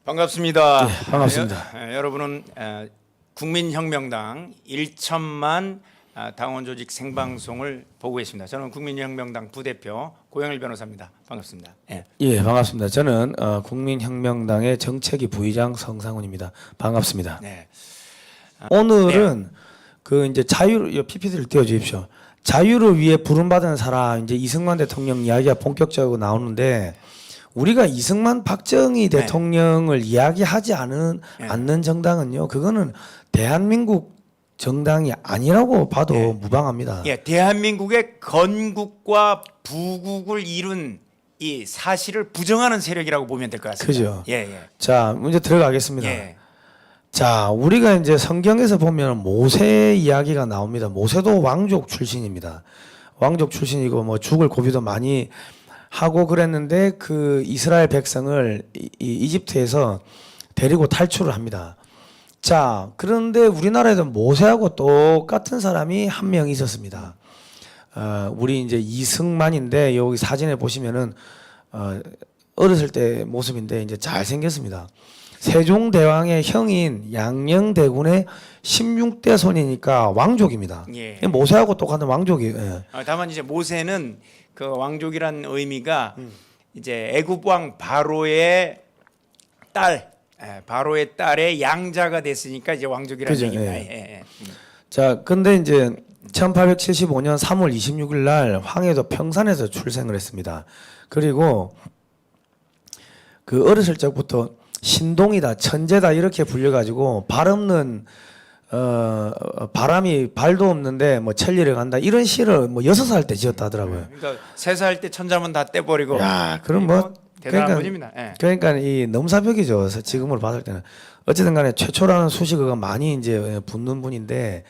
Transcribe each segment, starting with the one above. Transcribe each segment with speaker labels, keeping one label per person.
Speaker 1: 반갑습니다.
Speaker 2: 네, 반갑습니다.
Speaker 1: 여러분은 국민혁명당 1천만 당원 조직 생방송을 보고 계십니다. 저는 국민혁명당 부대표 고영일 변호사입니다. 반갑습니다.
Speaker 2: 예, 반갑습니다. 저는 국민혁명당의 정책위 부의장 성상훈입니다. 반갑습니다.
Speaker 1: 네.
Speaker 2: 오늘은 그 이제 PPT를 띄워주십시오. 자유를 위해 부름받은 사람 이제 이승만 대통령 이야기가 본격적으로 나오는데 우리가 이승만 박정희 대통령을 이야기하지 않는 정당은요, 그거는 대한민국 정당이 아니라고 봐도 무방합니다.
Speaker 1: 예, 대한민국의 건국과 부국을 이룬 이 사실을 부정하는 세력이라고 보면 될 것 같습니다.
Speaker 2: 그죠?
Speaker 1: 예.
Speaker 2: 자, 문제 들어가겠습니다.
Speaker 1: 예.
Speaker 2: 자, 우리가 이제 성경에서 보면 모세 이야기가 나옵니다. 모세도 왕족 출신입니다. 왕족 출신이고 뭐 죽을 고비도 많이 하고 그랬는데 그 이스라엘 백성을 이집트에서 데리고 탈출을 합니다. 자, 그런데 우리나라에도 모세하고 똑같은 사람이 한 명 있었습니다. 우리 이제 이승만인데 여기 사진에 보시면은 어렸을 때 모습인데 이제 잘 생겼습니다. 세종대왕의 형인 양녕대군의 16대 손이니까 왕족입니다.
Speaker 1: 예.
Speaker 2: 모세하고 똑같은 왕족이에요.
Speaker 1: 다만 이제 모세는 그 왕족이란 의미가 이제 애굽 왕 바로의 딸, 바로의 딸의 양자가 됐으니까 이제 왕족이라는
Speaker 2: 그죠,
Speaker 1: 얘기입니다.
Speaker 2: 예. 자, 근데 이제 1875년 3월 26일 날 황해도 평산에서 출생을 했습니다. 그리고 그 어렸을 적부터 신동이다, 천재다 이렇게 불려가지고 발 없는 바람이 발도 없는데 뭐 천리를 간다 이런 시를 뭐 6살 때 지었다 하더라고요.
Speaker 1: 그러니까 3살 때 천자문 다 떼버리고.
Speaker 2: 야, 그럼 뭐
Speaker 1: 대단한 분입니다.
Speaker 2: 그러니까 이 넘사벽이죠. 지금으로 봤을 때는 어쨌든 간에 최초라는 수식어가 많이 이제 붙는 분인데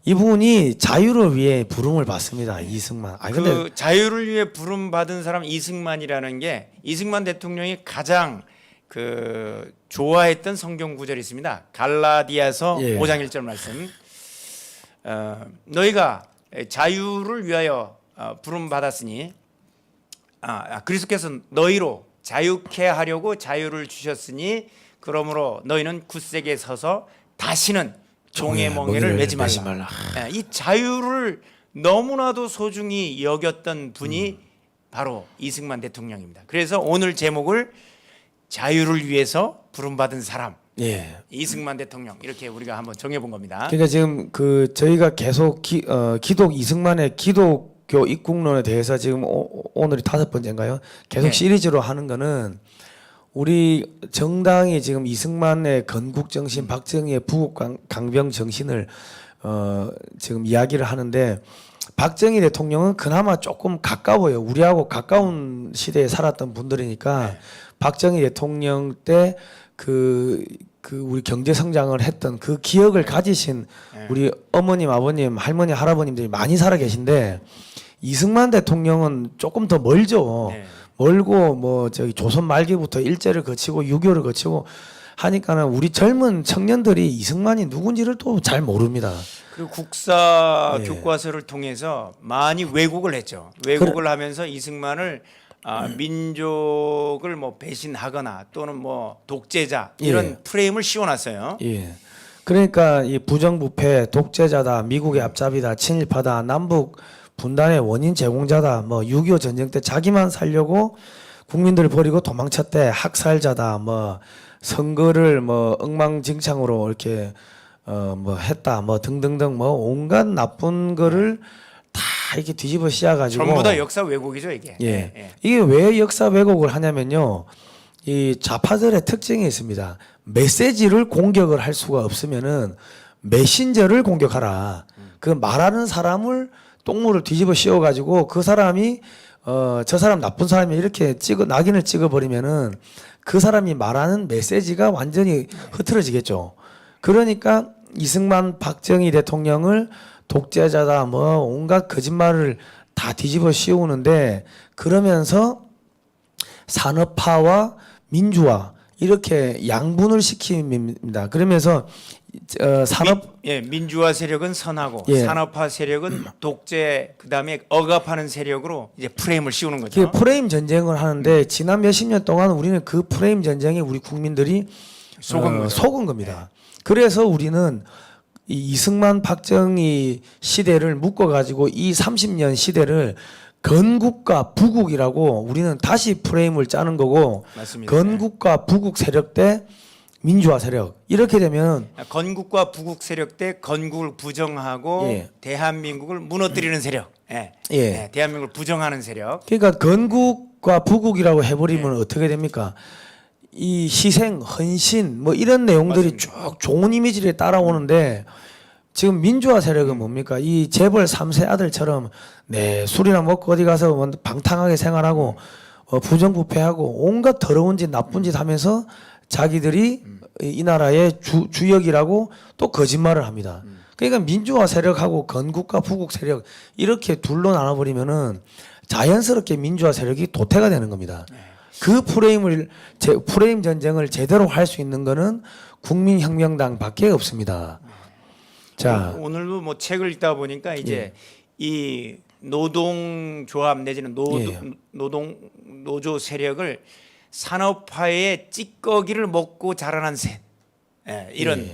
Speaker 2: 이분이 자유를 위해 부름을 받습니다. 이승만. 근데
Speaker 1: 그 자유를 위해 부름 받은 사람 이승만이라는 게 이승만 대통령이 가장 그 좋아했던 성경 구절이 있습니다. 갈라디아서 5장 1절 말씀. 너희가 자유를 위하여 부름 받았으니 그리스도께서 너희로 자유케 하려고 자유를 주셨으니 그러므로 너희는 굳세게 서서 다시는 종의 멍에를 매지 말라. 이 자유를 너무나도 소중히 여겼던 분이 바로 이승만 대통령입니다. 그래서 오늘 제목을 자유를 위해서 부름받은 사람, 이승만 대통령 이렇게 우리가 한번 정해본 겁니다.
Speaker 2: 그러니까 지금 그 저희가 계속 기독 이승만의 기독교 입국론에 대해서 지금 오늘이 5번째인가요? 계속 시리즈로 하는 거는 우리 정당이 지금 이승만의 건국 정신, 박정희의 부국 강병 정신을 지금 이야기를 하는데 박정희 대통령은 그나마 조금 가까워요. 우리하고 가까운 시대에 살았던 분들이니까 박정희 대통령 때 그 우리 경제 성장을 했던 그 기억을 가지신 우리 어머님, 아버님, 할머니, 할아버님들이 많이 살아 계신데 이승만 대통령은 조금 더 멀죠. 멀고 뭐 저기 조선 말기부터 일제를 거치고 6.25를 거치고 하니까는 우리 젊은 청년들이 이승만이 누군지를 또 잘 모릅니다.
Speaker 1: 그리고 국사 교과서를 통해서 많이 왜곡을 했죠. 왜곡을 하면서 이승만을 민족을 뭐 배신하거나 또는 뭐 독재자 이런 프레임을 씌워놨어요.
Speaker 2: 그러니까 이 부정부패, 독재자다, 미국의 앞잡이다, 친일파다, 남북 분단의 원인 제공자다, 뭐 6.25 전쟁 때 자기만 살려고 국민들을 버리고 도망쳤대, 학살자다, 뭐 선거를 뭐 엉망진창으로 이렇게 뭐 했다, 뭐 등등등 뭐 온갖 나쁜 거를 다 이렇게 뒤집어 씌워가지고
Speaker 1: 전부 다 역사 왜곡이죠 이게.
Speaker 2: 이게 왜 역사 왜곡을 하냐면요, 이 좌파들의 특징이 있습니다. 메시지를 공격을 할 수가 없으면은 메신저를 공격하라. 그 말하는 사람을 똥물을 뒤집어 씌워가지고 그 사람이 저 사람 나쁜 사람이 이렇게 낙인을 찍어버리면은 그 사람이 말하는 메시지가 완전히 흐트러지겠죠. 그러니까 이승만 박정희 대통령을 독재자다 뭐 온갖 거짓말을 다 뒤집어 씌우는데 그러면서 산업화와 민주화 이렇게 양분을 시킵니다. 그러면서 산업
Speaker 1: 민주화 세력은 선하고
Speaker 2: 예.
Speaker 1: 산업화 세력은 독재 그다음에 억압하는 세력으로 이제 프레임을 씌우는
Speaker 2: 그
Speaker 1: 거죠.
Speaker 2: 프레임 전쟁을 하는데 지난 몇십 년 동안 우리는 그 프레임 전쟁에 우리 국민들이 속은 겁니다. 그래서 우리는 이 이승만 박정희 시대를 묶어 가지고 이 30년 시대를 건국과 부국이라고 우리는 다시 프레임을 짜는 거고
Speaker 1: 맞습니다.
Speaker 2: 건국과 부국 세력 대 민주화 세력 이렇게 되면
Speaker 1: 건국과 부국 세력 때 건국을 부정하고
Speaker 2: 예.
Speaker 1: 대한민국을 무너뜨리는 세력. 예.
Speaker 2: 예.
Speaker 1: 예, 대한민국을 부정하는 세력.
Speaker 2: 그러니까 건국과 부국이라고 해버리면 어떻게 됩니까? 이 희생, 헌신 뭐 이런 내용들이 쭉 좋은 이미지를 따라오는데 지금 민주화 세력은 뭡니까? 이 재벌 3세 아들처럼 네 술이나 먹고 어디 가서 뭐 방탕하게 생활하고 부정부패하고 온갖 더러운 짓 나쁜 짓 하면서 자기들이 이 나라의 주역이라고 또 거짓말을 합니다. 그러니까 민주화 세력하고 건국과 부국 세력 이렇게 둘로 나눠버리면은 자연스럽게 민주화 세력이 도태가 되는 겁니다. 그 프레임 전쟁을 제대로 할 수 있는 거는 국민혁명당밖에 없습니다. 자,
Speaker 1: 오늘도 뭐 책을 읽다 보니까 이제 이 노동조합 내지는 노조 세력을 산업화의 찌꺼기를 먹고 자라난 이런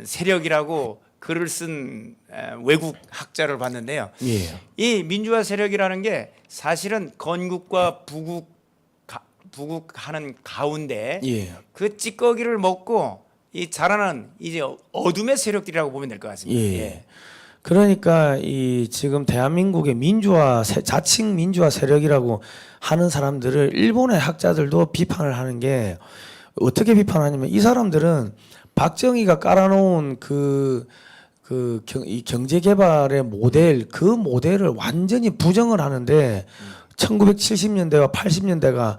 Speaker 1: 세력이라고 글을 쓴 외국 학자를 봤는데요.
Speaker 2: 예.
Speaker 1: 이 민주화 세력이라는 게 사실은 건국과 부국하는 가운데
Speaker 2: 예.
Speaker 1: 그 찌꺼기를 먹고 이 자라는 이제 어둠의 세력들이라고 보면 될 것 같습니다.
Speaker 2: 예. 그러니까 이 지금 대한민국의 자칭 민주화 세력이라고 하는 사람들을 일본의 학자들도 비판을 하는 게 어떻게 비판하냐면 이 사람들은 박정희가 깔아놓은 이 경제 개발의 모델 그 모델을 완전히 부정을 하는데 1970년대와 80년대가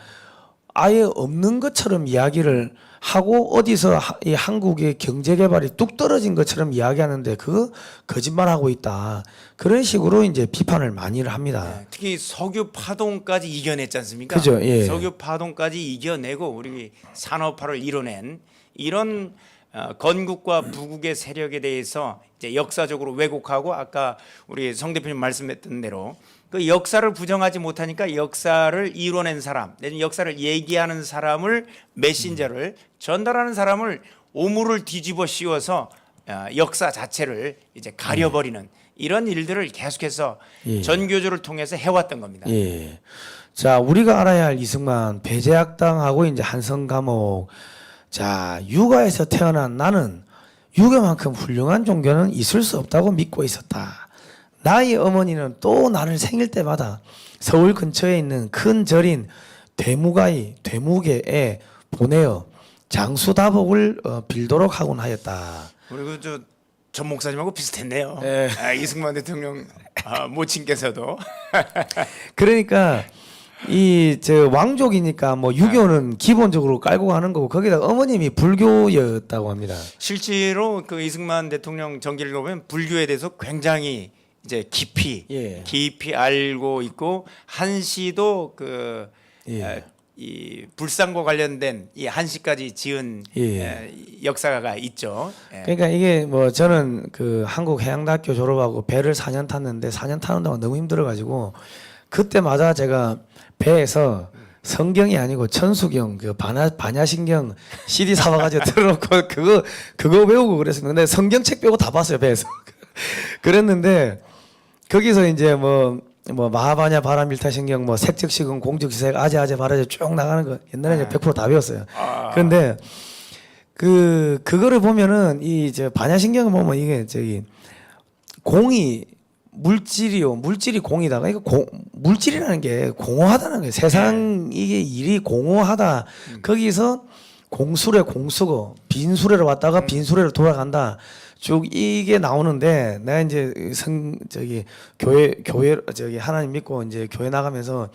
Speaker 2: 아예 없는 것처럼 이야기를 하고 어디서 이 한국의 경제 개발이 뚝 떨어진 것처럼 이야기하는데 그 거짓말하고 있다. 그런 식으로 이제 비판을 많이를 합니다.
Speaker 1: 특히 석유 파동까지 이겨냈지 않습니까?
Speaker 2: 그죠, 예.
Speaker 1: 석유 파동까지 이겨내고 우리 산업화를 이뤄낸 이런 건국과 부국의 세력에 대해서 이제 역사적으로 왜곡하고 아까 우리 성 대표님 말씀했던 대로 그 역사를 부정하지 못하니까 역사를 이뤄낸 사람, 내지는 역사를 얘기하는 사람을 메신저를 전달하는 사람을 오물을 뒤집어 씌워서 역사 자체를 이제 가려버리는 이런 일들을 계속해서 전교조를 통해서 해왔던 겁니다.
Speaker 2: 예. 자, 우리가 알아야 할 이승만 배제학당하고 이제 한성 감옥. 자, 육아에서 태어난 나는 육아만큼 훌륭한 종교는 있을 수 없다고 믿고 있었다. 나의 어머니는 또 나를 생일 때마다 서울 근처에 있는 큰 절인 되무게에 보내어 장수다복을 빌도록 하곤 하였다.
Speaker 1: 그리고 전 목사님하고 비슷했네요.
Speaker 2: 예.
Speaker 1: 이승만 대통령 모친께서도
Speaker 2: 그러니까 이 왕족이니까 뭐 유교는 기본적으로 깔고 가는 거고 거기다 어머님이 불교였다고 합니다.
Speaker 1: 실제로 그 이승만 대통령 전기를 보면 불교에 대해서 굉장히 이제 깊이 알고 있고 한시도 이 불상과 관련된 이 한시까지 지은 역사가 있죠.
Speaker 2: 그러니까 이게 뭐 저는 그 한국해양대학교 졸업하고 배를 4년 탔는데 4년 타는 동안 너무 힘들어가지고 그때마다 제가 배에서 성경이 아니고 천수경 그 반야신경 CD 사와가지고 틀어놓고 그거 외우고 그랬습니다. 근데 성경책 빼고 다 봤어요 배에서. 그랬는데 거기서 이제 뭐 마하바냐 바라밀타신경 뭐 색적시금 공적시색 아재 바라제 쭉 나가는 거 옛날에 이제 100%다 배웠어요. 그런데 그거를 보면은 반야신경을 보면 이게 공이 물질이 공이다가 이거 물질이라는 게 공허하다는 거예요. 세상 이게 일이 공허하다. 거기서 공수래 공수고 빈수레로 왔다가 빈수레로 돌아간다. 쭉 이게 나오는데 내가 이제 교회 하나님 믿고 이제 교회 나가면서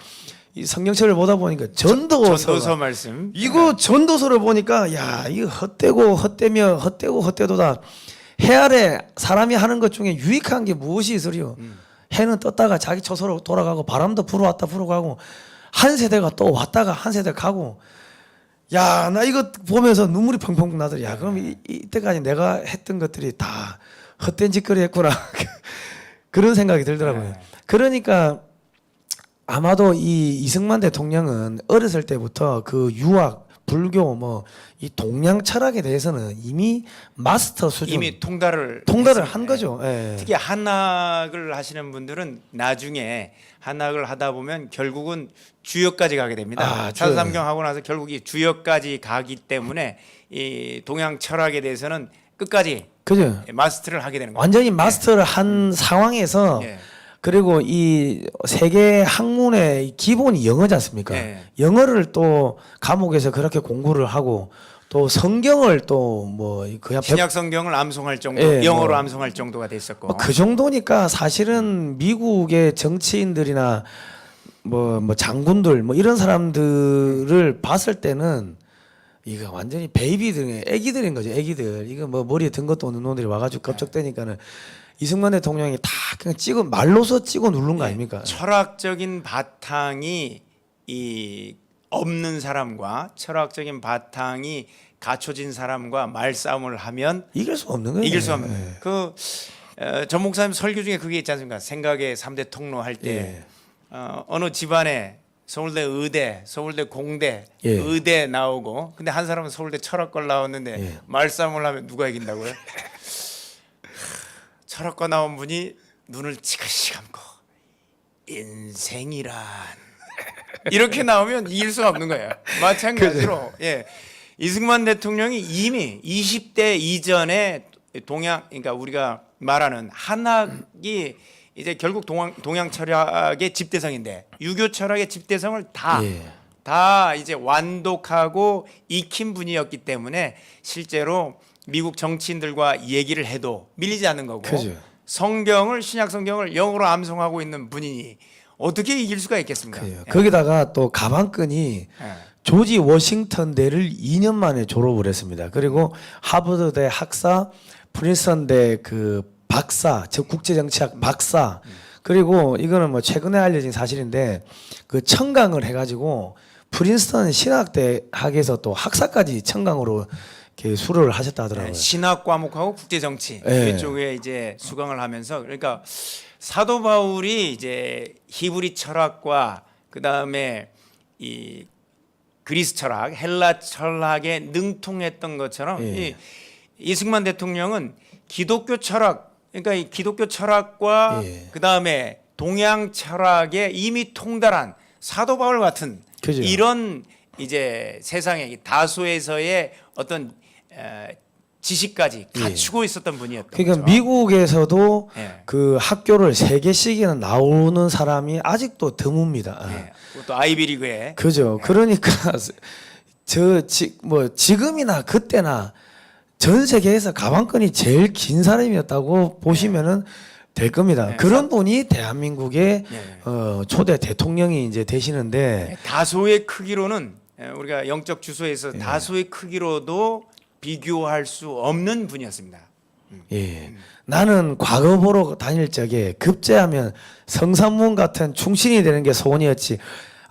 Speaker 2: 이 성경책을 보다 보니까 전도서
Speaker 1: 말씀
Speaker 2: 이거 전도서를 보니까 야 이거 헛되도다. 해 아래 사람이 하는 것 중에 유익한 게 무엇이 있으리요? 해는 떴다가 자기 처소로 돌아가고 바람도 불어왔다 불어가고 한 세대가 또 왔다가 한 세대 가고 야, 나 이거 보면서 눈물이 펑펑 나더라. 야, 그럼 이때까지 내가 했던 것들이 다 헛된 짓거리 했구나. 그런 생각이 들더라고요.
Speaker 1: 네.
Speaker 2: 그러니까 아마도 이 이승만 대통령은 어렸을 때부터 그 유학, 불교 뭐 이 동양 철학에 대해서는 이미 마스터 수준
Speaker 1: 이미 통달을
Speaker 2: 통달을
Speaker 1: 했습니다.
Speaker 2: 한 거죠. 예.
Speaker 1: 특히 한학을 하시는 분들은 나중에 한학을 하다 보면 결국은 주역까지 가게 됩니다.
Speaker 2: 아,
Speaker 1: 사도삼경 하고 나서 결국 이 주역까지 가기 때문에 이 동양 철학에 대해서는 끝까지
Speaker 2: 그죠.
Speaker 1: 마스터를 하게 되는 거예요.
Speaker 2: 완전히 마스터를 한 상황에서
Speaker 1: 예.
Speaker 2: 그리고 이 세계 학문의 기본이 영어지 않습니까?
Speaker 1: 네.
Speaker 2: 영어를 또 감옥에서 그렇게 공부를 하고 또 성경을 또 뭐 그냥
Speaker 1: 신약 성경을 암송할 정도,
Speaker 2: 예,
Speaker 1: 영어로
Speaker 2: 뭐.
Speaker 1: 암송할 정도가 됐었고.
Speaker 2: 그 정도니까 사실은 미국의 정치인들이나 뭐 장군들 뭐 이런 사람들을 봤을 때는 이거 완전히 베이비들, 애기들인 거죠. 애기들. 이거 뭐 머리에 든 것도 없는 놈들이 와가지고 겁적대니까는 이승만 대통령이 다 그냥 찍어 말로서 찍어 누른 거 아닙니까?
Speaker 1: 철학적인 바탕이 이 없는 사람과 철학적인 바탕이 갖춰진 사람과 말싸움을 하면
Speaker 2: 이길 수 없는 거예요.
Speaker 1: 이길 수 없는
Speaker 2: 예.
Speaker 1: 거예요. 전 목사님 설교 중에 그게 있지 않습니까? 생각의 3대 통로 할 때
Speaker 2: 예.
Speaker 1: 어느 집안에 서울대 의대, 서울대 공대,
Speaker 2: 예.
Speaker 1: 의대 나오고 근데 한 사람은 서울대 철학과 나왔는데
Speaker 2: 예.
Speaker 1: 말싸움을 하면 누가 이긴다고요? 철학과 나온 분이 눈을 치그시 감고 인생이란 이렇게 나오면 이길 수가 없는 거예요. 마찬가지로 예. 이승만 대통령이 이미 20대 이전에 그러니까 우리가 말하는 한학이 이제 결국 동양 철학의 집대성인데 유교 철학의 집대성을
Speaker 2: 예.
Speaker 1: 다 이제 완독하고 익힌 분이었기 때문에 실제로 미국 정치인들과 얘기를 해도 밀리지 않는 거고
Speaker 2: 그죠.
Speaker 1: 신약 성경을 영어로 암송하고 있는 분이니 어떻게 이길 수가 있겠습니까?
Speaker 2: 그래요.
Speaker 1: 예.
Speaker 2: 거기다가 또 가방끈이
Speaker 1: 예.
Speaker 2: 조지 워싱턴대를 2년 만에 졸업을 했습니다. 그리고 하버드대 학사, 프린스턴대 그 박사, 즉 국제정치학 박사. 그리고 이거는 뭐 최근에 알려진 사실인데 그 청강을 해가지고 프린스턴 신학대학에서 또 학사까지 청강으로 이렇게 수료를 하셨다 하더라고요.
Speaker 1: 신학 과목하고 국제 정치
Speaker 2: 예.
Speaker 1: 이쪽에 이제 수강을 하면서 그러니까 사도 바울이 이제 히브리 철학과 그다음에 이 그리스 철학, 헬라 철학에 능통했던 것처럼
Speaker 2: 예.
Speaker 1: 이승만 대통령은 기독교 철학 그러니까 이 기독교 철학과
Speaker 2: 예.
Speaker 1: 그다음에 동양 철학에 이미 통달한 사도 바울 같은
Speaker 2: 그죠.
Speaker 1: 이런 이제 세상에 다수에서의 어떤 지식까지 갖추고 있었던 분이었던
Speaker 2: 그러니까
Speaker 1: 거죠.
Speaker 2: 미국에서도
Speaker 1: 예.
Speaker 2: 그 학교를 3개씩이나 나오는 사람이 아직도 드뭅니다.
Speaker 1: 예. 그것도 아이비리그에
Speaker 2: 그죠. 그러니까 뭐 지금이나 그때나 전 세계에서 가방끈이 제일 긴 사람이었다고 보시면은 될 겁니다.
Speaker 1: 네.
Speaker 2: 그런 분이 대한민국의
Speaker 1: 네.
Speaker 2: 초대 대통령이 이제 되시는데
Speaker 1: 다소의 크기로는 우리가 영적 주소에서 다소의 크기로도 비교할 수 없는 분이었습니다.
Speaker 2: 예. 나는 과거 보러 다닐 적에 급제하면 성산문 같은 충신이 되는 게 소원이었지.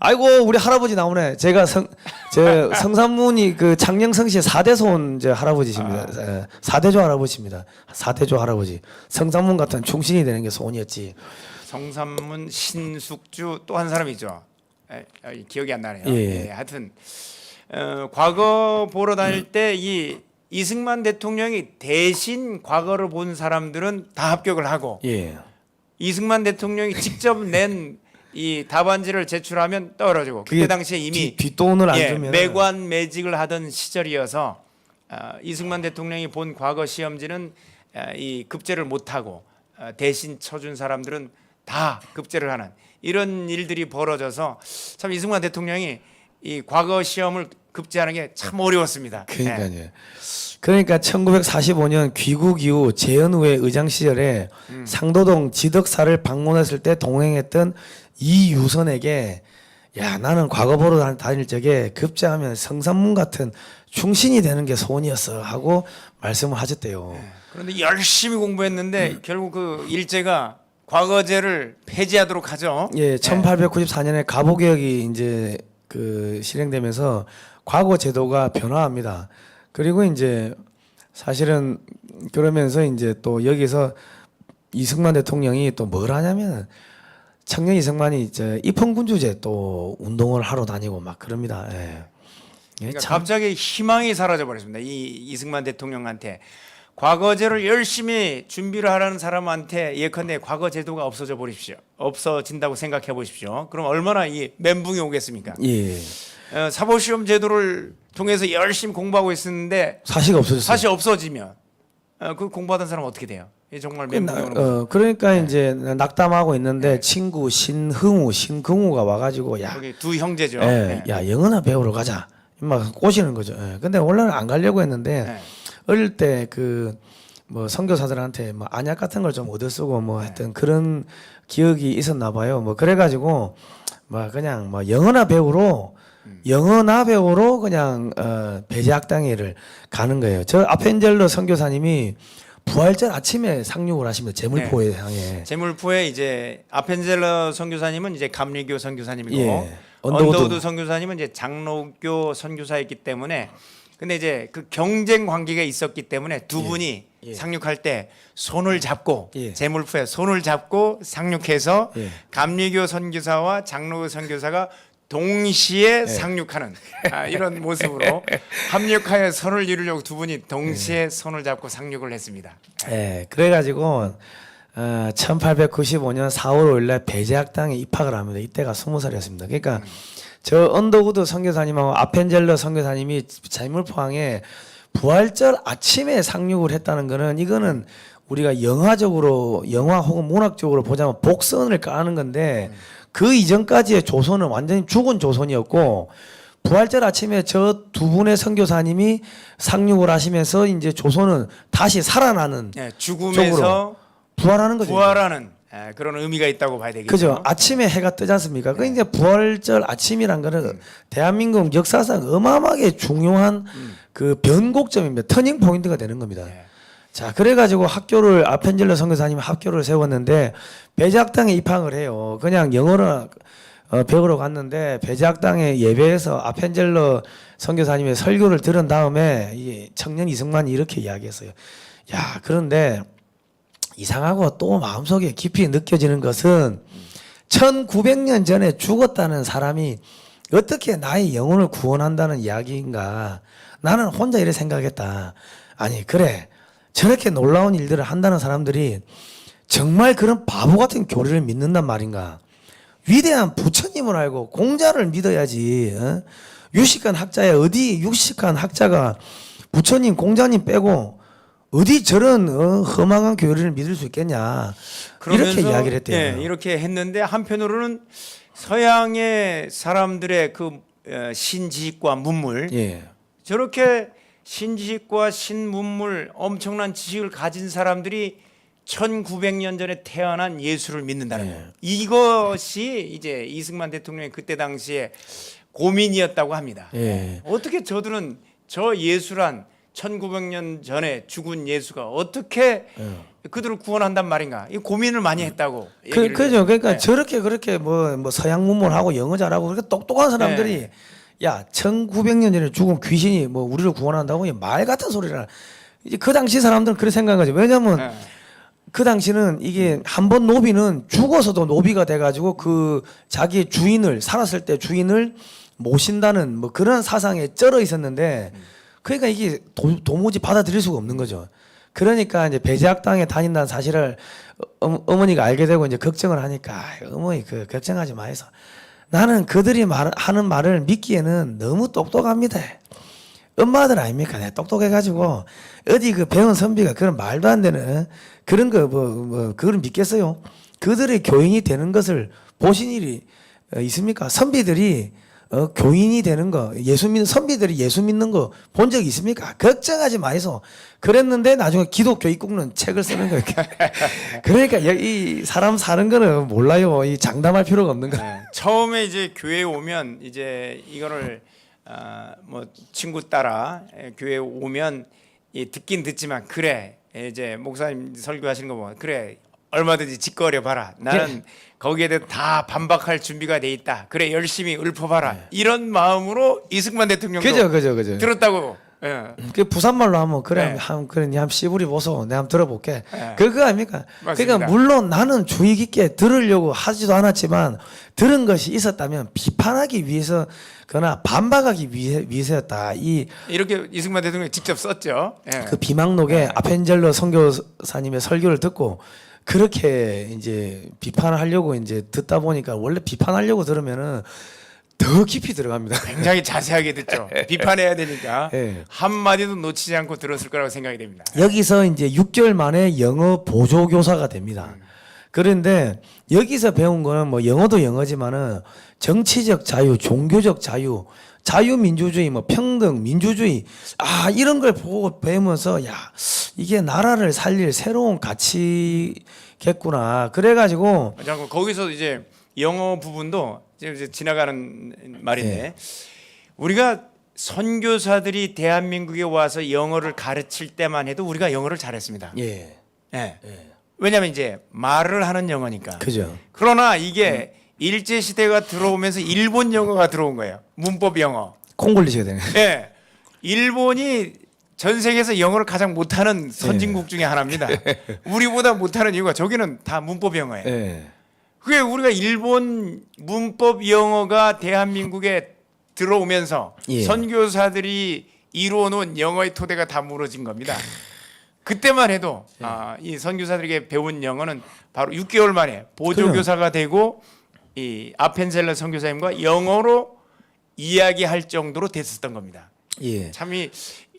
Speaker 2: 아이고 우리 할아버지 나오네. 제가 성산문이 그 창녕성시의 4대손 제 할아버지십니다. 4대조 할아버지입니다. 4대조 할아버지. 성산문 같은 충신이 되는 게 소원이었지.
Speaker 1: 성삼문 신숙주 또 한 사람이죠. 기억이 안 나네요.
Speaker 2: 예.
Speaker 1: 하여튼 과거 보러 다닐 때 이 이승만 대통령이 대신 과거를 본 사람들은 다 합격을 하고
Speaker 2: 예.
Speaker 1: 이승만 대통령이 직접 낸 이 답안지를 제출하면 떨어지고 그때 당시에 이미
Speaker 2: 뒷돈을 안 주면
Speaker 1: 매관 매직을 하던 시절이어서 이승만 대통령이 본 과거 시험지는 이 급제를 못하고 대신 쳐준 사람들은 다 급제를 하는 이런 일들이 벌어져서 참 이승만 대통령이 이 과거 시험을 급제하는 게 참 어려웠습니다.
Speaker 2: 그러니까요. 그러니까 1945년 귀국 이후 재헌후회 의장 시절에 상도동 지덕사를 방문했을 때 동행했던 이유선에게 야 나는 과거 보러 다닐 적에 급제하면 성산문 같은 충신이 되는 게 소원이었어 하고 말씀을 하셨대요.
Speaker 1: 그런데 열심히 공부했는데 결국 그 일제가 과거제를 폐지하도록 하죠.
Speaker 2: 예, 1894년에 가보개혁이 이제 그 실행되면서 과거 제도가 변화합니다. 그리고 이제 사실은 그러면서 이제 또 여기서 이승만 대통령이 또 뭘 하냐면 청년 이승만이 이제 입헌군주제 또 운동을 하러 다니고 막 그럽니다. 예. 예,
Speaker 1: 그러니까
Speaker 2: 참.
Speaker 1: 갑자기 희망이 사라져 버렸습니다. 이 이승만 대통령한테 과거제를 열심히 준비를 하라는 사람한테 예컨대 과거 제도가 없어져 버립시오. 없어진다고 생각해 보십시오. 그럼 얼마나 이 멘붕이 오겠습니까?
Speaker 2: 예.
Speaker 1: 사법시험 제도를 통해서 열심히 공부하고 있었는데
Speaker 2: 사실 없어졌어요.
Speaker 1: 사실 없어지면 그 공부하던 사람 어떻게 돼요? 이게 정말 멘붕이 오는 거죠.
Speaker 2: 그러니까 이제 낙담하고 있는데 친구 신흥우가 와가지고 야,
Speaker 1: 여기 두 형제죠.
Speaker 2: 예,
Speaker 1: 네.
Speaker 2: 야 영어나 배우러 가자. 막 꼬시는 거죠. 예. 근데 원래는 안 가려고 했는데
Speaker 1: 네.
Speaker 2: 어릴 때 그 뭐 선교사들한테 뭐 안약 같은 걸 좀 얻어쓰고 뭐 했던 그런 기억이 있었나 봐요. 뭐 그래가지고 뭐 그냥 뭐 영어나 배우러 그냥 배제학당회를 가는 거예요. 저 아펜젤러 선교사님이 부활절 아침에 상륙을 하십니다. 제물포에 향해.
Speaker 1: 제물포에 이제 아펜젤러 선교사님은 이제 감리교 선교사님이고
Speaker 2: 예.
Speaker 1: 언더우드 선교사님은 이제 장로교 선교사였기 때문에 근데 이제 그 경쟁 관계가 있었기 때문에 두 분이 상륙할 때 손을 잡고 제물포에 손을 잡고 상륙해서 감리교 선교사와 장로교 선교사가 동시에 상륙하는 이런 모습으로 합력하여 선을 이루려고 두 분이 동시에 손을 잡고 상륙을 했습니다.
Speaker 2: 예, 그래가지고 1895년 4월 5일날 배제학당에 입학을 합니다. 이때가 20살이었습니다. 그러니까 저 언더우드 선교사님하고 아펜젤러 선교사님이 제물포항에 부활절 아침에 상륙을 했다는 거는 이거는 우리가 영화 혹은 문학적으로 보자면 복선을 까는 건데 그 이전까지의 조선은 완전히 죽은 조선이었고 부활절 아침에 저 두 분의 선교사님이 상륙을 하시면서 이제 조선은 다시 살아나는
Speaker 1: 죽음에서
Speaker 2: 부활하는 거죠.
Speaker 1: 부활하는 그런 의미가 있다고 봐야 되겠죠.
Speaker 2: 그죠. 아침에 해가 뜨지 않습니까? 그 이제 부활절 아침이란 거는 대한민국 역사상 어마어마하게 중요한 그 변곡점입니다. 터닝 포인트가 되는 겁니다. 자, 그래가지고 아펜젤러 선교사님이 학교를 세웠는데 배제학당에 입학을 해요. 그냥 영어를 배우러 갔는데 배제학당에 예배에서 아펜젤러 선교사님의 설교를 들은 다음에 이 청년 이승만이 이렇게 이야기했어요. 야, 그런데 이상하고 또 마음속에 깊이 느껴지는 것은 1900년 전에 죽었다는 사람이 어떻게 나의 영혼을 구원한다는 이야기인가. 나는 혼자 이렇게 생각했다. 아니, 그래. 저렇게 놀라운 일들을 한다는 사람들이 정말 그런 바보 같은 교리를 믿는단 말인가. 위대한 부처님을 알고 공자를 믿어야지. 유식한 학자야. 어디 유식한 학자가 부처님 공자님 빼고 어디 저런 험악한 교리를 믿을 수 있겠냐. 이렇게 이야기를 했대요.
Speaker 1: 예, 이렇게 했는데 한편으로는 서양의 사람들의 그 신지식과 문물 저렇게 신지식과 신문물 엄청난 지식을 가진 사람들이 1900년 전에 태어난 예수를 믿는다는 거예요. 이것이 이제 이승만 대통령의 그때 당시에 고민이었다고 합니다. 어떻게 저들은 저 예수란 1900년 전에 죽은 예수가 어떻게 그들을 구원한단 말인가? 이 고민을 많이 했다고.
Speaker 2: 그죠. 그러니까 저렇게 그렇게 뭐 서양 문물하고 영어 잘하고 그렇게 똑똑한 사람들이 야 1900년 전에 죽은 귀신이 뭐 우리를 구원한다고 말 같은 소리를 이제 그 당시 사람들은 그렇게 생각하죠. 왜냐하면 그 당시는 이게 한 번 노비는 죽어서도 노비가 돼가지고 그 자기 주인을 살았을 때 주인을 모신다는 뭐 그런 사상에 쩔어 있었는데 그러니까 이게 도무지 받아들일 수가 없는 거죠. 그러니까 이제 배제학당에 다닌다는 사실을 어머니가 알게 되고 이제 걱정을 하니까 어머니 그 걱정하지 마해서 나는 그들이 하는 말을 믿기에는 너무 똑똑합니다. 엄마들 아닙니까? 내가 똑똑해가지고 어디 그 배운 선비가 그런 말도 안 되는 그런 거 그걸 믿겠어요? 그들의 교인이 되는 것을 보신 일이 있습니까? 선비들이 교인이 되는 거, 선비들이 예수 믿는 거 본 적 있습니까? 걱정하지 마이소. 그랬는데 나중에 기독교 입국론 책을 쓰는 거예요. 그러니까 이 사람 사는 거는 몰라요. 이 장담할 필요가 없는 거예요.
Speaker 1: 처음에 이제 교회에 오면 이제 이거를 뭐 친구 따라 교회에 오면 듣긴 듣지만 그래 이제 목사님 설교하시는 거 보면 그래 얼마든지 짓거려 봐라. 나는 거기에 대해 다 반박할 준비가 돼 있다. 그래 열심히 읊어봐라. 이런 마음으로 이승만 대통령도
Speaker 2: 그죠.
Speaker 1: 들었다고. 예.
Speaker 2: 그 부산말로 하면 그래
Speaker 1: 네.
Speaker 2: 그래 니 한번 씨부리 보소 내가 한번 들어볼게
Speaker 1: 네.
Speaker 2: 그거 아닙니까?
Speaker 1: 맞습니다.
Speaker 2: 그러니까 물론 나는 주의 깊게 들으려고 하지도 않았지만 들은 것이 있었다면 비판하기 위해서 그러나 반박하기 위해서였다. 이
Speaker 1: 이렇게 이승만 대통령이 직접 썼죠. 예.
Speaker 2: 그 비망록에 아펜젤러 선교사님의 설교를 듣고 그렇게 이제 비판을 하려고 이제 듣다 보니까 원래 비판하려고 들으면은 더 깊이 들어갑니다.
Speaker 1: 굉장히 자세하게 듣죠. 비판해야 되니까
Speaker 2: 예.
Speaker 1: 한 마디도 놓치지 않고 들었을 거라고 생각이 됩니다.
Speaker 2: 여기서 이제 6개월 만에 영어 보조 교사가 됩니다. 그런데 여기서 배운 거는 뭐 영어도 영어지만은 정치적 자유, 종교적 자유, 자유민주주의, 뭐 평등, 민주주의 이런 걸 보고 배우면서 야 이게 나라를 살릴 새로운 가치겠구나. 그래가지고
Speaker 1: 잠깐 거기서 이제 영어 부분도 이제 지나가는 말인데 우리가 선교사들이 대한민국에 와서 영어를 가르칠 때만 해도 우리가 영어를 잘했습니다.
Speaker 2: 예,
Speaker 1: 예. 왜냐하면 이제 말을 하는 영어니까.
Speaker 2: 그죠.
Speaker 1: 그러나 이게 일제 시대가 들어오면서 일본 영어가 들어온 거예요. 문법 영어.
Speaker 2: 콩글리시가 되네.
Speaker 1: 예. 일본이 전 세계에서 영어를 가장 못하는 선진국 중에 하나입니다. 우리보다 못하는 이유가 저기는 다 문법 영어예요.
Speaker 2: 예.
Speaker 1: 그게 우리가 일본 문법 영어가 대한민국에 들어오면서
Speaker 2: 예.
Speaker 1: 선교사들이 이루어놓은 영어의 토대가 다 무너진 겁니다. 그때만 해도 이 선교사들에게 배운 영어는 바로 6개월 만에 보조교사가 되고 이 아펜젤러 선교사님과 영어로 이야기할 정도로 됐었던 겁니다.
Speaker 2: 예.
Speaker 1: 참 이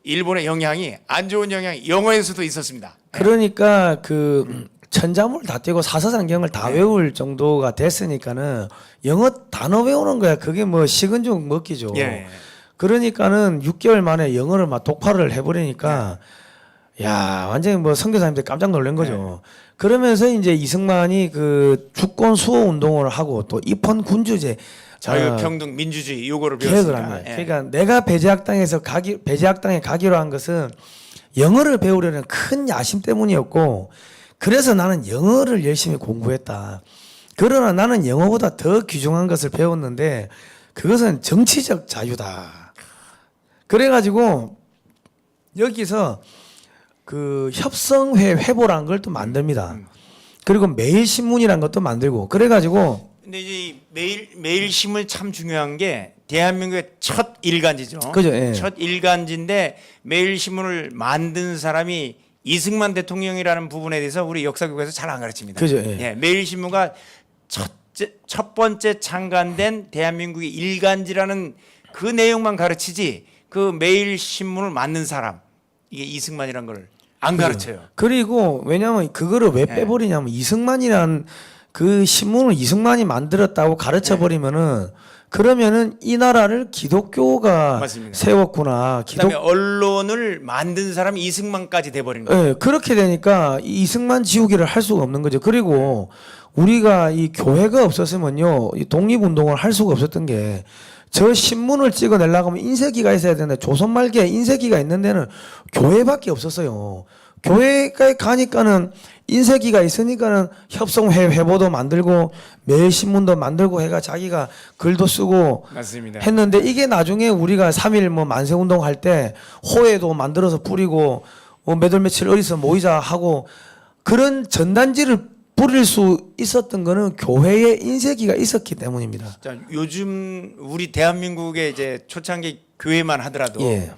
Speaker 1: 일본의 영향이 안 좋은 영향이 영어에서도 있었습니다.
Speaker 2: 그러니까 그 천자물 다 떼고 사서성경을 다 외울 정도가 됐으니까는 영어 단어 외우는 거야. 그게 뭐 식은 죽 먹기죠.
Speaker 1: 예.
Speaker 2: 그러니까는 6개월 만에 영어를 막 독파를 해버리니까 야 완전히 뭐 선교사님들 깜짝 놀란 거죠. 그러면서 이제 이승만이 그 주권 수호 운동을 하고 또 입헌 군주제
Speaker 1: 자유, 평등, 민주주의 요거를
Speaker 2: 계획을
Speaker 1: 배웠습니다.
Speaker 2: 합니다.
Speaker 1: 예.
Speaker 2: 그러니까 내가 배제학당에 가기로 한 것은 영어를 배우려는 큰 야심 때문이었고 그래서 나는 영어를 열심히 공부했다. 그러나 나는 영어보다 더 귀중한 것을 배웠는데 그것은 정치적 자유다. 그래가지고 여기서 그 협성회 회보라는 걸 또 만듭니다. 그리고 매일신문이라는 것도 만들고 그래가지고
Speaker 1: 근데 이제 매일 신문 참 중요한 게 대한민국의 첫 일간지죠.
Speaker 2: 그죠, 예.
Speaker 1: 첫 일간지인데 매일 신문을 만든 사람이 이승만 대통령이라는 부분에 대해서 우리 역사교과에서 잘 안 가르칩니다.
Speaker 2: 그죠, 예.
Speaker 1: 예, 매일 신문가 첫 번째 창간된 대한민국의 일간지라는 그 내용만 가르치지 그 매일 신문을 만든 사람 이게 이승만이라는 걸 안 가르쳐요.
Speaker 2: 그리고 왜냐하면 그거를 왜 빼버리냐면 이승만이란 그 신문을 이승만이 만들었다고 가르쳐 버리면은 그러면은 이 나라를 기독교가
Speaker 1: 맞습니다.
Speaker 2: 세웠구나.
Speaker 1: 그다음에 언론을 만든 사람이 이승만까지 돼버린 거예요.
Speaker 2: 예, 그렇게 되니까 이 이승만 지우기를 할 수가 없는 거죠. 그리고 우리가 이 교회가 없었으면요, 이 독립운동을 할 수가 없었던 게 저 신문을 찍어내려고 하면 인쇄기가 있어야 되는데 조선 말기에 인쇄기가 있는 데는 교회밖에 없었어요. 교회에 가니까는 인쇄기가 있으니까는 협성회 회보도 만들고 매일신문도 만들고 해가 자기가 글도 쓰고
Speaker 1: 맞습니다.
Speaker 2: 했는데 이게 나중에 우리가 3.1 뭐 만세운동 할 때 호회도 만들어서 뿌리고 몇 월 며칠 어디서 모이자 하고 그런 전단지를 뿌릴 수 있었던 거는 교회에 인쇄기가 있었기 때문입니다.
Speaker 1: 자, 요즘 우리 대한민국의 이제 초창기 교회만 하더라도
Speaker 2: 예.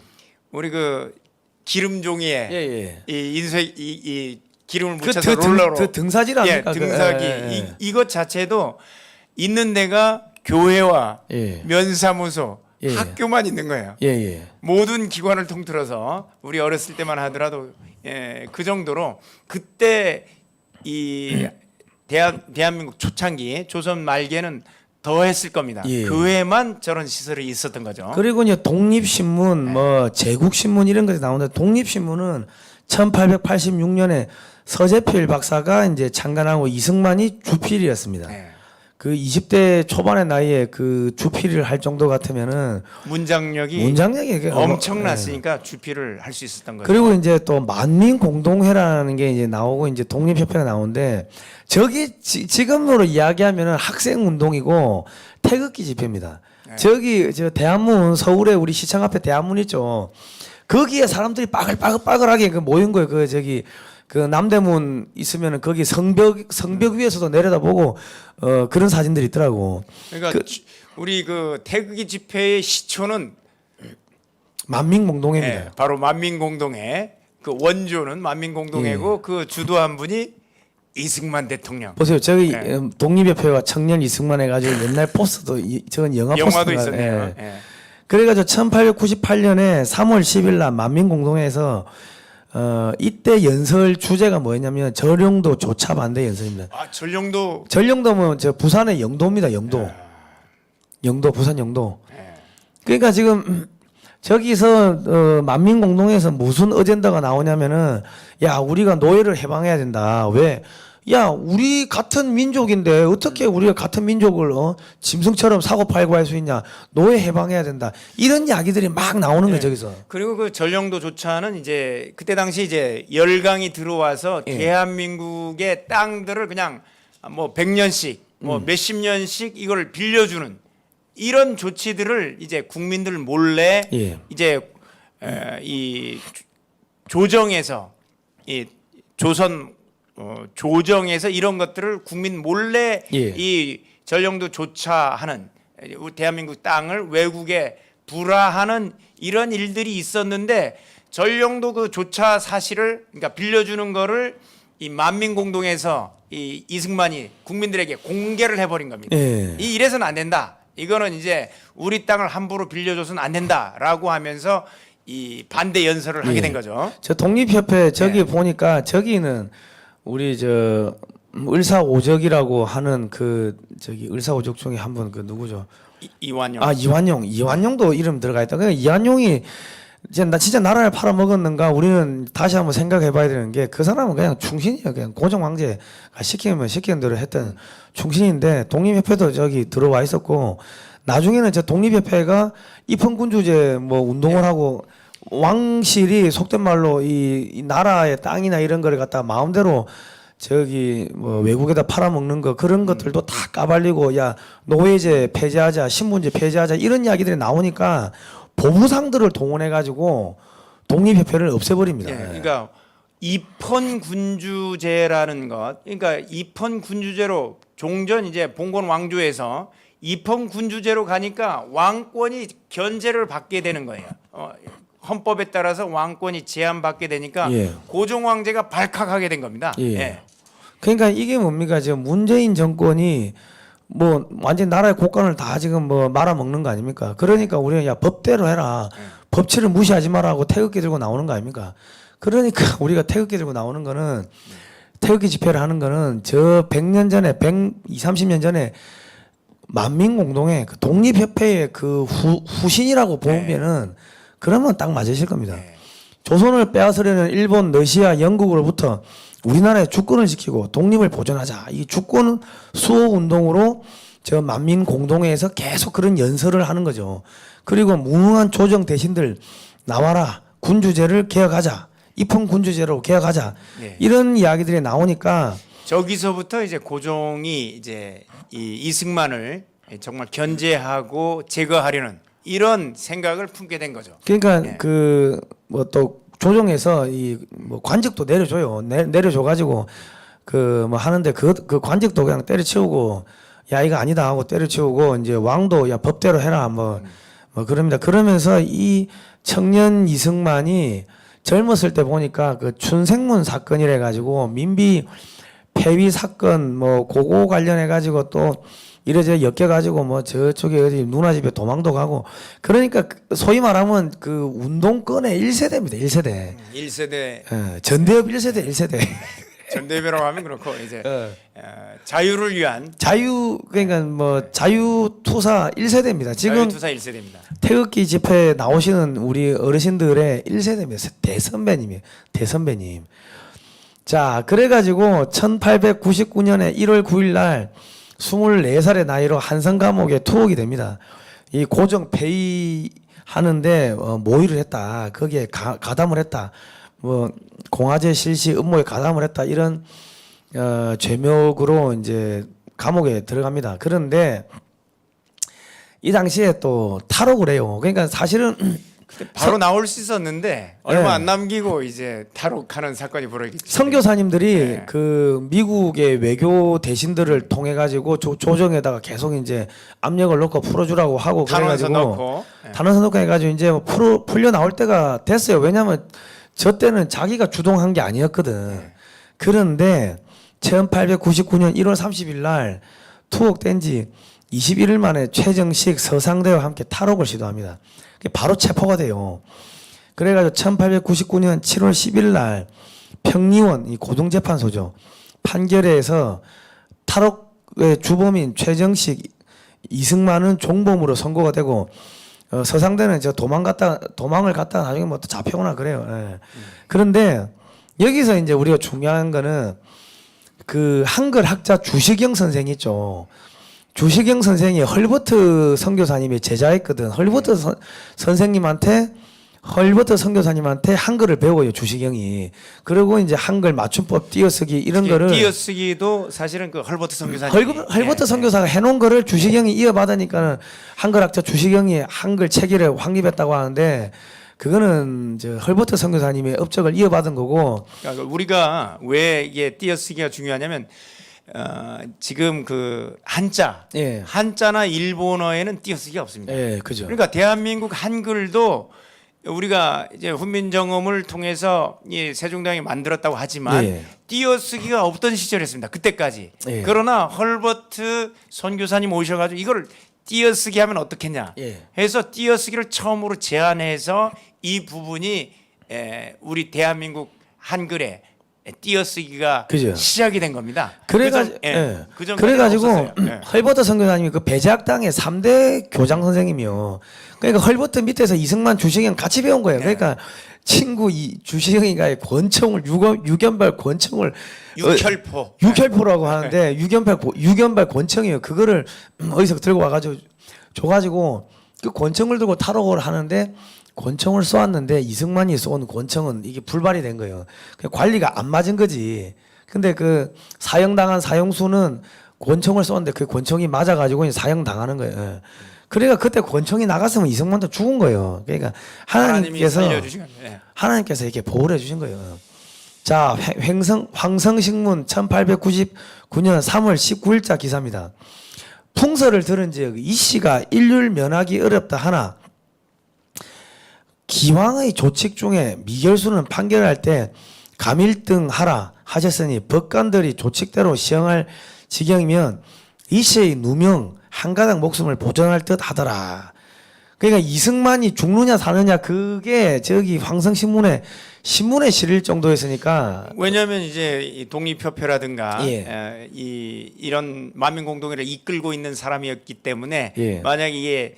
Speaker 1: 우리 그 기름 종이에
Speaker 2: 예.
Speaker 1: 이 인쇄 이 기름을
Speaker 2: 그
Speaker 1: 묻혀서 롤러로
Speaker 2: 등사질 아닙니까?
Speaker 1: 등사기
Speaker 2: 예.
Speaker 1: 이것 자체도 있는 데가 교회와
Speaker 2: 예.
Speaker 1: 면사무소
Speaker 2: 예.
Speaker 1: 학교만 있는 거예요.
Speaker 2: 예.
Speaker 1: 모든 기관을 통틀어서 우리 어렸을 때만 하더라도 그 정도로 그때 이 대한민국 초창기 조선 말기에는 더 했을 겁니다.
Speaker 2: 예.
Speaker 1: 교회만 저런 시설이 있었던 거죠.
Speaker 2: 그리고 이제 독립신문, 뭐 제국신문 이런 것이 나오는데 독립신문은 1886년에 서재필 박사가 이제 창간하고 이승만이 주필이었습니다.
Speaker 1: 네.
Speaker 2: 그 20대 초반의 나이에 그 주필을 할 정도 같으면은
Speaker 1: 문장력이 엄청났으니까 주필을 할 수 있었던 거예요.
Speaker 2: 그리고 이제 또 만민공동회라는 게 이제 나오고 이제 독립협회가 나오는데 저기 지금으로 이야기하면은 학생운동이고 태극기 집회입니다.
Speaker 1: 네.
Speaker 2: 저기 저 대한문 서울에 우리 시청 앞에 대한문 있죠. 거기에 사람들이 빠글빠글하게 그 모인 거예요. 그 저기 그 남대문 있으면은 거기 성벽 위에서도 내려다보고 그런 사진들이 있더라고.
Speaker 1: 그러니까 우리 그 태극기 집회의 시초는
Speaker 2: 만민공동회입니다.
Speaker 1: 바로 만민공동회. 그 원조는 만민공동회고 그 주도한 분이 이승만 대통령.
Speaker 2: 보세요. 저기 독립협회와 청년 이승만 해가지고 옛날 포스터도 저건 영화도
Speaker 1: 포스터가, 있었네요.
Speaker 2: 그래가지고 1898년에 3월 10일 날 만민공동회에서 이때 연설 주제가 뭐였냐면 전용도 조차 반대 연설입니다.
Speaker 1: 아, 전용도.
Speaker 2: 전용도면 저 부산의 영도입니다. 영도. 영도 부산 영도. 그러니까 지금 저기서 만민공동회에서 무슨 어젠다가 나오냐면은 야 우리가 노예를 해방해야 된다. 왜? 야 우리 같은 민족인데 어떻게 우리가 같은 민족을 짐승처럼 사고 팔고 할 수 있냐? 노예 해방해야 된다. 이런 이야기들이 막 나오는 거예요 저기서.
Speaker 1: 그리고 그 전용도조차는 이제 그때 당시 이제 열강이 들어와서 대한민국의 땅들을 그냥 뭐 100년씩 뭐 몇십 년씩 이걸 빌려주는 이런 조치들을 이제 국민들 몰래 이제 이 조정에서 이 조선 조정에서 이런 것들을 국민 몰래 이 전용도 조차하는 대한민국 땅을 외국에 불화하는 이런 일들이 있었는데 전용도 그 조차 사실을 그러니까 빌려주는 거를 이 만민공동에서 이 이승만이 국민들에게 공개를 해버린 겁니다. 이 이래서는 안 된다. 이거는 이제 우리 땅을 함부로 빌려줘서는 안 된다라고 하면서 이 반대 연설을 하게 된 거죠.
Speaker 2: 저 독립협회 저기 보니까 저기는 우리 저 을사오적이라고 하는 그 저기 을사오적 중에 한 분 그 누구죠?
Speaker 1: 이완용.
Speaker 2: 아 이완용도 이름 들어가 있다. 그러니까 이완용이 나 진짜 나라를 팔아먹었는가 우리는 다시 한번 생각해봐야 되는 게 그 사람은 그냥 충신이야. 그냥 고종 황제가 시키면 시키는 대로 했던 충신인데 독립협회도 저기 들어와 있었고 나중에는 저 독립협회가 입헌군주제 뭐 운동을 하고 왕실이 속된 말로 이 나라의 땅이나 이런 거를 갖다 마음대로 저기 뭐 외국에다 팔아먹는 거 그런 것들도 다 까발리고 야 노예제 폐지하자 신분제 폐지하자 이런 이야기들이 나오니까 보부상들을 동원해 가지고 독립협회를 없애버립니다.
Speaker 1: 그러니까 입헌군주제라는 것, 그러니까 입헌군주제로 종전 이제 봉건 왕조에서 입헌군주제로 가니까 왕권이 견제를 받게 되는 거예요. 헌법에 따라서 왕권이 제한받게 되니까 고종 황제가 발칵하게 된 겁니다.
Speaker 2: 그러니까 이게 뭡니까 지금 문재인 정권이 뭐 완전 나라의 국권을 다 지금 뭐 말아먹는 거 아닙니까? 그러니까 우리는 야 법대로 해라. 법치를 무시하지 마라고 태극기 들고 나오는 거 아닙니까? 그러니까 우리가 태극기 들고 나오는 거는 태극기 집회를 하는 거는 저 100년 전에 30년 전에 만민공동회 그 독립협회의 그 후신이라고 보면은 그러면 딱 맞으실 겁니다. 조선을 빼앗으려는 일본, 러시아, 영국으로부터 우리나라의 주권을 지키고 독립을 보존하자. 이 주권 수호 운동으로 저 만민공동회에서 계속 그런 연설을 하는 거죠. 그리고 무능한 조정 대신들 나와라. 군주제를 개혁하자. 입헌군주제로 개혁하자. 이런 이야기들이 나오니까
Speaker 1: 저기서부터 이제 고종이 이제 이 이승만을 정말 견제하고 제거하려는 이런 생각을 품게 된 거죠.
Speaker 2: 그러니까 그 뭐 또 조정에서 이 뭐 관직도 내려줘요. 내려줘 가지고 그 뭐 하는데 그 관직도 그냥 때려치우고 야 이거 아니다 하고 때려치우고 이제 왕도 야 법대로 해라 뭐 그럽니다. 그러면서 이 청년 이승만이 젊었을 때 보니까 그 춘생문 사건이래 가지고 민비 폐위 사건 뭐 그거 관련해 가지고 또 이래저래 엮여가지고 뭐 저쪽에 어디 누나 집에 도망도 가고 그러니까 소위 말하면 그 운동권의 1세대입니다. 1세대.
Speaker 1: 1세대.
Speaker 2: 전대협 1세대 1세대.
Speaker 1: 전대협이라고 하면 그렇고 이제 자유를 위한
Speaker 2: 그러니까 뭐 자유투사 1세대입니다. 지금
Speaker 1: 자유투사 1세대입니다.
Speaker 2: 태극기 집회에 나오시는 우리 어르신들의 1세대입니다. 대선배님이에요. 대선배님. 자, 그래가지고 1899년에 1월 9일 날 24살의 나이로 한성 감옥에 투옥이 됩니다. 이 고정 폐위하는데 모의를 했다. 거기에 가담을 했다. 뭐 공화제 실시 음모에 가담을 했다. 이런 죄명으로 이제 감옥에 들어갑니다. 그런데 이 당시에 또 탈옥을 해요. 그러니까 사실은
Speaker 1: 바로 나올 수 있었는데 얼마
Speaker 2: 네.
Speaker 1: 안 남기고 이제 탈옥하는 사건이 벌어졌죠.
Speaker 2: 선교사님들이
Speaker 1: 네.
Speaker 2: 그 미국의 외교 대신들을 통해 가지고 조정에다가 계속 이제 압력을 넣고 풀어주라고 하고
Speaker 1: 탄원서
Speaker 2: 그래가지고
Speaker 1: 넣고
Speaker 2: 단원서 넣고 해가지고 이제 뭐 풀려 나올 때가 됐어요. 왜냐하면 저 때는 자기가 주동한 게 아니었거든.
Speaker 1: 네.
Speaker 2: 그런데 1899년 1월 30일 날 투옥된 지 21일 만에 최정식 서상대와 함께 탈옥을 시도합니다. 그게 바로 체포가 돼요. 그래가지고 1899년 7월 10일 날 평리원 이 고등재판소죠. 판결에서 탈옥의 주범인 최정식, 이승만은 종범으로 선고가 되고 서상대는 도망을 갔다가 나중에 뭐 또 잡혀거나 그래요. 예. 그런데 여기서 이제 우리가 중요한 거는 그 한글 학자 주시경 선생 있죠. 주시경 선생이 헐버트 선교사님의 제자였거든. 헐버트 선생님한테 한글을 배워요, 주시경이. 그리고 이제 한글 맞춤법 띄어쓰기 이런 거를
Speaker 1: 띄어쓰기도 사실은 그 헐버트 선교사님
Speaker 2: 헐버트 선교사가 해놓은 거를 주시경이 이어받으니까는 한글학자 주시경이 한글 체계를 확립했다고 하는데 그거는 저 헐버트 선교사님의 업적을 이어받은 거고.
Speaker 1: 그러니까 우리가 왜 이게 띄어쓰기가 중요하냐면 지금 그
Speaker 2: 예.
Speaker 1: 한자나 일본어에는 띄어쓰기가 없습니다.
Speaker 2: 예, 그죠.
Speaker 1: 그러니까 대한민국 한글도 우리가 이제 훈민정음을 통해서 이 세종대왕이 만들었다고 하지만
Speaker 2: 예.
Speaker 1: 띄어쓰기가 없던 시절이었습니다. 그때까지.
Speaker 2: 예.
Speaker 1: 그러나 헐버트 선교사님 오셔가지고 이걸 띄어쓰기 하면 어떻겠냐
Speaker 2: 예.
Speaker 1: 해서 띄어쓰기를 처음으로 제안해서 이 부분이 우리 대한민국 한글에 띄어쓰기가
Speaker 2: 그죠.
Speaker 1: 시작이 된 겁니다.
Speaker 2: 그래가지고 그래가지고 헐버트 선교사님이 그 배제학당의 3대 교장 선생님이요. 그러니까 헐버트 밑에서 이승만, 주시경 같이 배운 거예요. 그러니까 친구 이 주시경이가 권총을 유견발 권총을 육혈포라고 하는데 유견발 권총이에요. 그거를 어디서 들고 와가지고 줘가지고 그 권총을 들고 탈옥을 하는데 권총을 쏘았는데 이승만이 쏜 권총은 이게 불발이 된 거예요. 관리가 안 맞은 거지. 근데 그 사형당한 사형수는 권총을 쏘는데 그 권총이 맞아가지고 사형당하는 거예요. 예. 그러니까 그때 권총이 나갔으면 이승만도 죽은 거예요. 그러니까 하나님께서 이렇게 보호를 해주신 거예요. 자, 황성식문 1899년 3월 19일자 기사입니다. 풍서를 들은 즉 이 씨가 인륜 면하기 어렵다 하나 기왕의 조칙 중에 미결수는 판결할 때 감일등하라 하셨으니 법관들이 조칙대로 시행할 지경이면 이 씨의 누명 한 가닥 목숨을 보존할 듯 하더라. 그러니까 이승만이 죽느냐 사느냐 그게 저기 황성신문에 신문에 실릴 정도였으니까.
Speaker 1: 왜냐하면 이제 이 독립협회라든가
Speaker 2: 예.
Speaker 1: 이런 만민공동회를 이끌고 있는 사람이었기 때문에
Speaker 2: 예.
Speaker 1: 만약 이게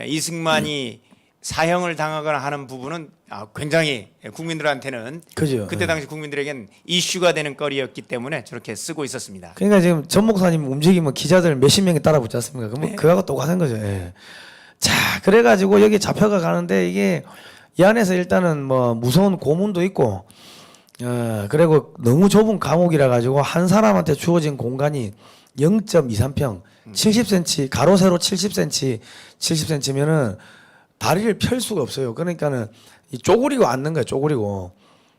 Speaker 1: 이승만이 사형을 당하거나 하는 부분은 굉장히 국민들한테는
Speaker 2: 그죠.
Speaker 1: 그때 당시 국민들에겐 이슈가 되는 거리였기 때문에 저렇게 쓰고 있었습니다.
Speaker 2: 그러니까 지금 전 목사님 움직이면 기자들 몇십 명이 따라 붙지 않습니까? 그럼
Speaker 1: 네.
Speaker 2: 그거하고 똑같은 거죠. 예. 자, 그래가지고 여기 잡혀가 가는데 이게 이 안에서 일단은 뭐 무서운 고문도 있고, 그리고 너무 좁은 감옥이라 가지고 한 사람한테 주어진 공간이 0.23평, 70cm 가로 세로 70cm면은 다리를 펼 수가 없어요. 그러니까는 이 쪼그리고 앉는 거예요. 쪼그리고.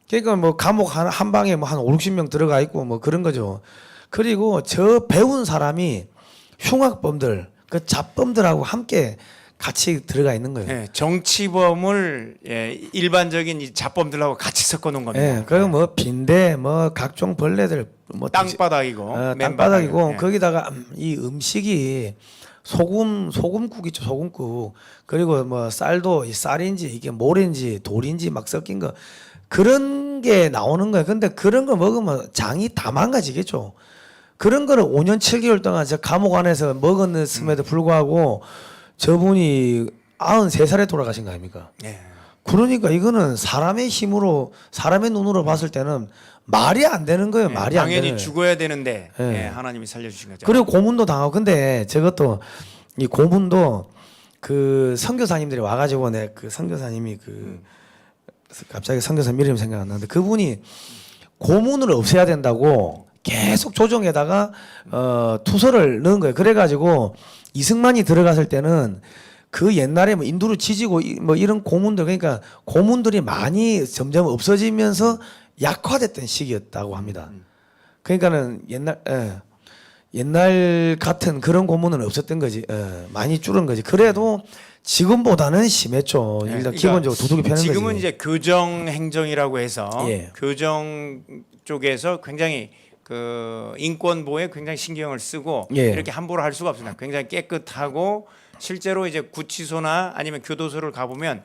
Speaker 2: 그러니까 뭐 감옥 한 방에 뭐 한 5, 60명 들어가 있고 뭐 그런 거죠. 그리고 저 배운 사람이 흉악범들, 그 잡범들하고 함께 같이 들어가 있는 거예요.
Speaker 1: 예, 정치범을 일반적인 이 잡범들하고 같이 섞어 놓은 겁니다.
Speaker 2: 예, 그리고 뭐 빈대, 뭐 각종 벌레들, 뭐
Speaker 1: 땅바닥이고,
Speaker 2: 땅바닥이고
Speaker 1: 예.
Speaker 2: 거기다가 이 음식이 소금국 있죠, 소금국. 그리고 뭐 쌀도 이 쌀인지 이게 모래인지 돌인지 막 섞인 거 그런 게 나오는 거예요. 근데 그런 거 먹으면 장이 다 망가지겠죠. 그런 거를 5년 7개월 동안 저 감옥 안에서 먹었음에도 불구하고 저분이 93살에 돌아가신 거 아닙니까?
Speaker 1: 예.
Speaker 2: 그러니까 이거는 사람의 힘으로 사람의 눈으로 봤을 때는 말이 안 되는 거예요. 말이 안 되는.
Speaker 1: 당연히 죽어야 되는데
Speaker 2: 예.
Speaker 1: 하나님이 살려주신 거죠.
Speaker 2: 그리고 고문도 당하고 근데 저것도 이 고문도 그 선교사님들이 와가지고 내 그 선교사님이 그 갑자기 선교사 이름이 생각 안 나는데 그분이 고문을 없애야 된다고 계속 조정에다가 투서를 넣은 거예요. 그래가지고 이승만이 들어갔을 때는 그 옛날에 뭐 인두를 지지고 뭐 이런 고문들 그러니까 고문들이 많이 점점 없어지면서 약화됐던 시기였다고 합니다. 그러니까는 옛날 같은 그런 고문은 없었던 거지. 많이 줄은 거지. 그래도 지금보다는 심했죠. 일단
Speaker 1: 그러니까
Speaker 2: 기본적으로 도둑이 패는 거지.
Speaker 1: 지금은 이제 교정 행정이라고 해서
Speaker 2: 예.
Speaker 1: 교정 쪽에서 굉장히 그 인권 보호에 굉장히 신경을 쓰고
Speaker 2: 예.
Speaker 1: 이렇게 함부로 할 수가 없습니다. 굉장히 깨끗하고 실제로 이제 구치소나 아니면 교도소를 가보면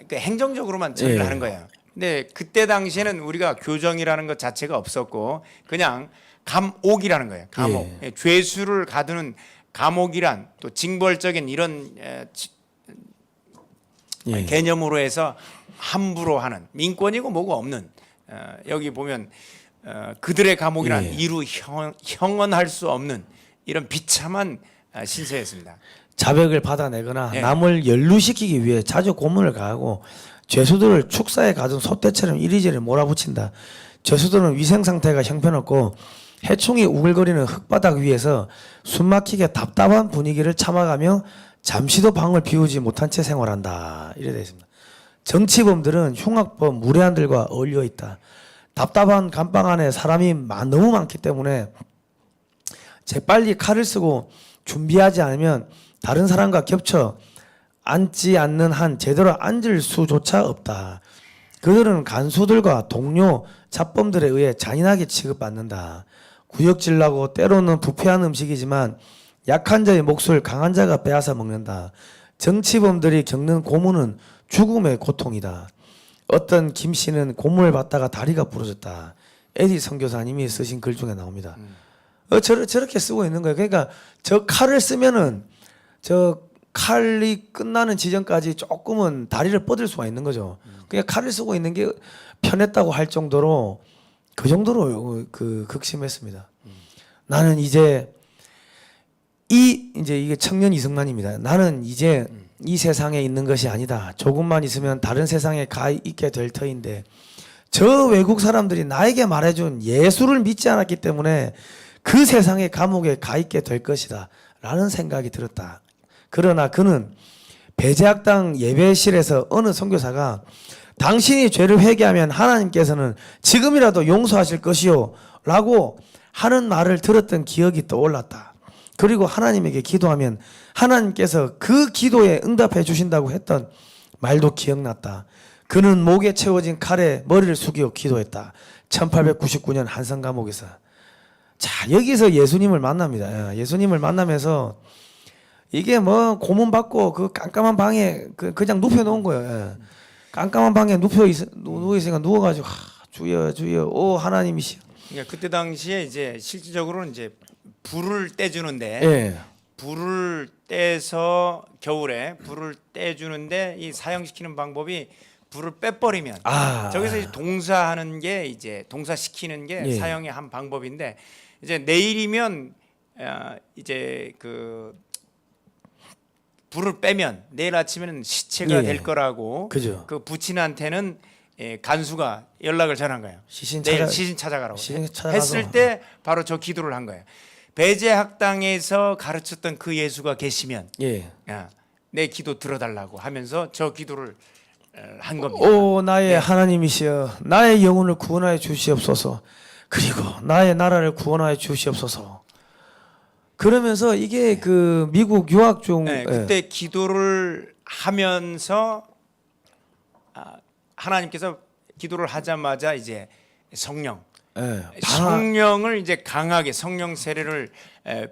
Speaker 1: 그 행정적으로만 처리를
Speaker 2: 예.
Speaker 1: 하는 거예요. 근데 그때 당시에는 우리가 교정이라는 것 자체가 없었고 그냥 감옥이라는 거예요. 감옥.
Speaker 2: 예.
Speaker 1: 죄수를 가두는 감옥이란 또 징벌적인 이런
Speaker 2: 예.
Speaker 1: 개념으로 해서 함부로 하는 민권이고 뭐고 없는 여기 보면 그들의 감옥이란
Speaker 2: 예.
Speaker 1: 이루 형언할 수 없는 이런 비참한 신세였습니다.
Speaker 2: 자백을 받아내거나
Speaker 1: 예.
Speaker 2: 남을 연루시키기 위해 자주 고문을 가하고 죄수들을 축사에 가둔 소떼처럼 이리저리 몰아붙인다. 죄수들은 위생 상태가 형편없고 해충이 우글거리는 흙바닥 위에서 숨막히게 답답한 분위기를 참아가며 잠시도 방을 비우지 못한 채 생활한다. 이래 되어 있습니다. 정치범들은 흉악범 무례한들과 어울려 있다. 답답한 감방 안에 사람이 너무 많기 때문에 재빨리 칼을 쓰고 준비하지 않으면 다른 사람과 겹쳐 앉지 않는 한 제대로 앉을 수조차 없다. 그들은 간수들과 동료, 잡범들에 의해 잔인하게 취급받는다. 구역질나고 때로는 부패한 음식이지만 약한 자의 몫을 강한 자가 빼앗아 먹는다. 정치범들이 겪는 고문은 죽음의 고통이다. 어떤 김 씨는 고문을 받다가 다리가 부러졌다. 에디 선교사님이 쓰신 글 중에 나옵니다. 저렇게 쓰고 있는 거예요. 그러니까 저 칼을 쓰면은 저 칼이 끝나는 지점까지 조금은 다리를 뻗을 수가 있는 거죠. 그냥 칼을 쓰고 있는 게 편했다고 할 정도로 그 정도로 그 극심했습니다. 나는 이제 이게 청년 이승만입니다. 나는 이제 이 세상에 있는 것이 아니다. 조금만 있으면 다른 세상에 가 있게 될 터인데 저 외국 사람들이 나에게 말해준 예수를 믿지 않았기 때문에 그 세상의 감옥에 가 있게 될 것이다. 라는 생각이 들었다. 그러나 그는 배제학당 예배실에서 어느 선교사가 당신이 죄를 회개하면 하나님께서는 지금이라도 용서하실 것이요 라고 하는 말을 들었던 기억이 떠올랐다. 그리고 하나님에게 기도하면 하나님께서 그 기도에 응답해 주신다고 했던 말도 기억났다. 그는 목에 채워진 칼에 머리를 숙여 기도했다. 1899년 한성 감옥에서. 자, 여기서 예수님을 만납니다. 예수님을 만나면서 이게 뭐 고문 받고 그 깜깜한 방에 그냥 눕혀 놓은 거예요. 깜깜한 방에 누워 있으니까 누워가지고 주여 주여 오 하나님이시여.
Speaker 1: 그러니까 그때 당시에 이제 실질적으로는 이제 불을 떼주는데
Speaker 2: 예.
Speaker 1: 불을 떼서 겨울에 불을 떼주는데 이 사형시키는 방법이 불을 빼버리면 저기서 이제 동사하는 게 이제 동사시키는 게
Speaker 2: 예.
Speaker 1: 사형의 한 방법인데 이제 내일이면 이제 그 불을 빼면 내일 아침에는 시체가
Speaker 2: 예.
Speaker 1: 될 거라고
Speaker 2: 그죠.
Speaker 1: 그 부친한테는 간수가 연락을 전한 거예요. 내일 시신 찾아가라고 했을 때 바로 저 기도를 한 거예요. 배제학당에서 가르쳤던 그 예수가 계시면
Speaker 2: 예.
Speaker 1: 내 기도 들어달라고 하면서 저 기도를 한 겁니다.
Speaker 2: 오 나의 하나님이시여 나의 영혼을 구원하여 주시옵소서. 그리고 나의 나라를 구원하여 주시옵소서. 그러면서 이게 그 미국 유학 중
Speaker 1: 그때 기도를 하면서 하나님께서 기도를 하자마자 이제 성령을 이제 강하게 성령 세례를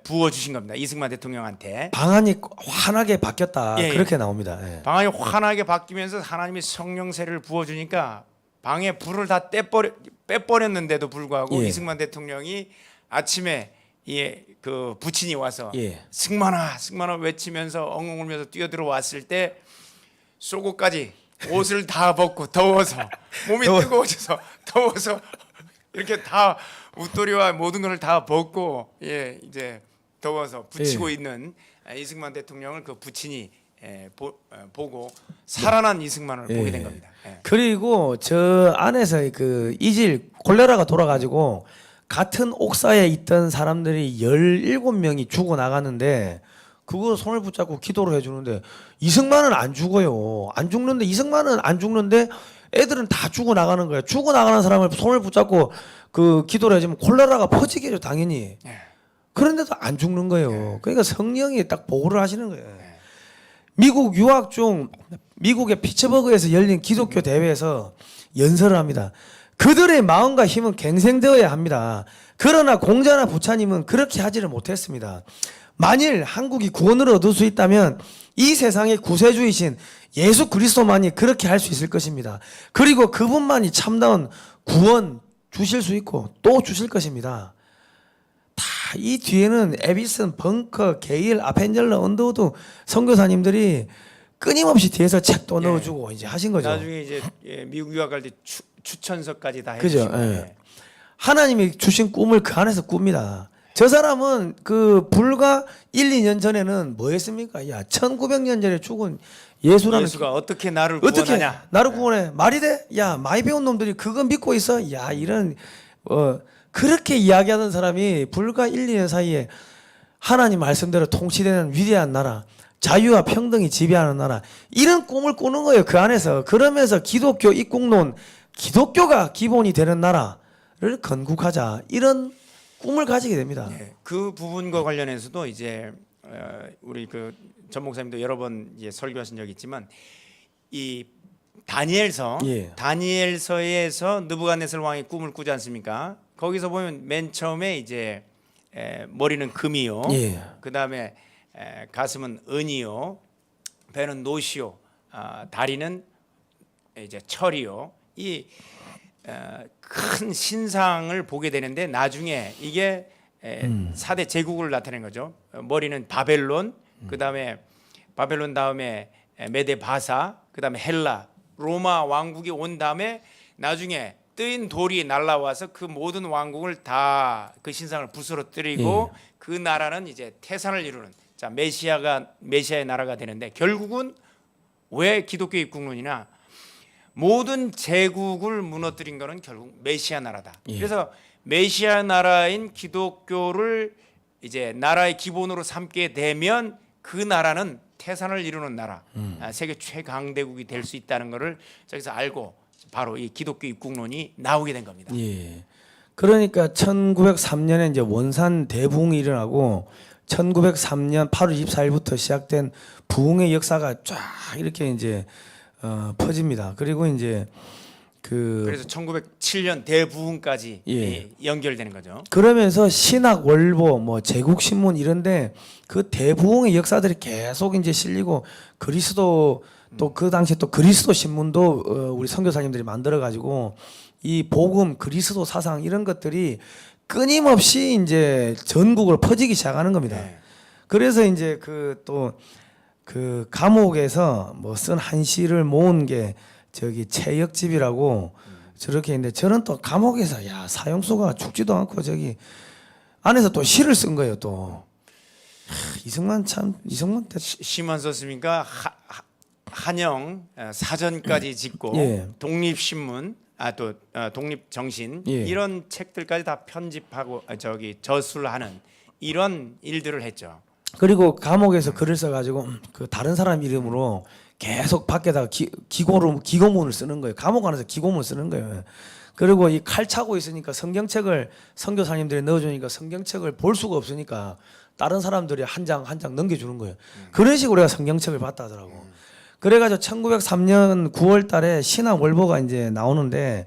Speaker 1: 부어 주신 겁니다. 이승만 대통령한테
Speaker 2: 방안이 환하게 바뀌었다. 그렇게 나옵니다.
Speaker 1: 방안이 환하게 바뀌면서 하나님이 성령 세례를 부어 주니까 방에 불을 다 빼버렸는데도 불구하고 이승만 대통령이 아침에 그 부친이 와서 승만아 승만아 외치면서 엉엉 울면서 뛰어들어왔을 때 속옷까지 옷을 다 벗고 더워서 몸이 뜨거워져서 더워서 이렇게 다 웃도리와 모든 것을 다 벗고 예 이제 더워서 붙이고 있는 이승만 대통령을 그 부친이 보고 살아난 이승만을 보게 된 겁니다. 예.
Speaker 2: 그리고 저 안에서 그 이질 콜레라가 돌아가지고 같은 옥사에 있던 사람들이 17명이 죽어 나갔는데 그거 손을 붙잡고 기도를 해주는데 이승만은 안 죽어요. 안 죽는데 이승만은 안 죽는데 애들은 다 죽어 나가는 거예요. 죽어 나가는 사람을 손을 붙잡고 그 기도를 해주면 콜레라가 퍼지겠죠 당연히.
Speaker 1: 예.
Speaker 2: 그런데도 안 죽는 거예요. 그러니까 성령이 딱 보호를 하시는 거예요. 미국 유학 중 미국의 피츠버그에서 열린 기독교 대회에서 연설을 합니다. 그들의 마음과 힘은 갱생되어야 합니다. 그러나 공자나 부처님은 그렇게 하지를 못했습니다. 만일 한국이 구원을 얻을 수 있다면 이 세상의 구세주이신 예수 그리스도만이 그렇게 할 수 있을 것입니다. 그리고 그분만이 참다운 구원 주실 수 있고 또 주실 것입니다. 다 이 뒤에는 에비슨, 벙커, 게일, 아펜젤러, 언더우드 선교사님들이 끊임없이 뒤에서 책도 넣어주고 이제 하신 거죠.
Speaker 1: 나중에 이제 미국 유학 갈 때 추천서까지 다
Speaker 2: 그죠?
Speaker 1: 해주시고
Speaker 2: 예. 하나님이 주신 꿈을 그 안에서 꿉니다. 저 사람은 그 불과 1, 2년 전에는 뭐 했습니까? 야, 1900년 전에 죽은 예수라는
Speaker 1: 예수가 어떻게 나를
Speaker 2: 어떻게
Speaker 1: 구원하냐?
Speaker 2: 나를 구원해? 말이 돼? 야, 많이 배운 놈들이 그거 믿고 있어? 야, 이런 그렇게 이야기하던 사람이 불과 1, 2년 사이에 하나님 말씀대로 통치되는 위대한 나라, 자유와 평등이 지배하는 나라, 이런 꿈을 꾸는 거예요. 그 안에서. 그러면서 기독교 입국론, 기독교가 기본이 되는 나라를 건국하자, 이런 꿈을 가지게 됩니다.
Speaker 1: 그 부분과 관련해서도 이제 우리 그 전 목사님도 여러 번 이제 설교하신 적이 있지만 이 다니엘서 다니엘서에서 느부갓네살 왕이 꿈을 꾸지 않습니까? 거기서 보면 맨 처음에 이제 머리는 금이요. 그 다음에 가슴은 은이요. 배는 노시요. 다리는 이제 철이요. 이 큰 신상을 보게 되는데 나중에 이게 4대 제국을 나타낸 거죠. 머리는 바벨론, 그 다음에 바벨론 다음에 메데 바사, 그 다음에 헬라, 로마 왕국이 온 다음에 나중에 뜨인 돌이 날라와서 그 모든 왕국을 다 그 신상을 부스러뜨리고 그 나라는 이제 태산을 이루는 자 메시아의 나라가 되는데 결국은 왜 기독교 입국론이나 모든 제국을 무너뜨린 거는 결국 메시아 나라다. 그래서 메시아 나라인 기독교를 이제 나라의 기본으로 삼게 되면 그 나라는 태산을 이루는 나라, 세계 최강대국이 될 수 있다는 것을 저기서 알고 바로 이 기독교 입국론이 나오게 된 겁니다.
Speaker 2: 그러니까 1903년에 이제 원산 대부흥이 일어나고 1903년 8월 24일부터 시작된 부흥의 역사가 쫙 이렇게 이제 퍼집니다. 그리고 이제
Speaker 1: 그래서 1907년 대부흥까지 연결되는 거죠.
Speaker 2: 그러면서 신학 월보, 뭐 제국신문 이런데 그 대부흥의 역사들이 계속 이제 실리고 그리스도 또 그 당시 또 그리스도 신문도 우리 선교사님들이 만들어 가지고 이 복음, 그리스도 사상 이런 것들이 끊임없이 이제 전국을 퍼지기 시작하는 겁니다. 그래서 이제 그 감옥에서 뭐 쓴 한 시를 모은 게 저기 채역집이라고 저렇게 있는데 저는 또 감옥에서 사형수가 죽지도 않고 저기 안에서 또 시를 쓴 거예요 또. 이승만
Speaker 1: 시만 썼습니까? 한영 사전까지 짓고 독립신문 또 독립정신 이런 책들까지 다 편집하고 저기 저술하는 이런 일들을 했죠.
Speaker 2: 그리고 감옥에서 글을 써가지고 그 다른 사람 이름으로 계속 밖에다가 기고문을 쓰는 거예요. 감옥 안에서 기고문을 쓰는 거예요. 그리고 이 칼 차고 있으니까 성경책을 선교사님들이 넣어주니까 성경책을 볼 수가 없으니까 다른 사람들이 한 장 한 장 넘겨주는 거예요. 그런 식으로 우리가 성경책을 봤다 하더라고. 그래가지고 1903년 9월 달에 신학월보가 이제 나오는데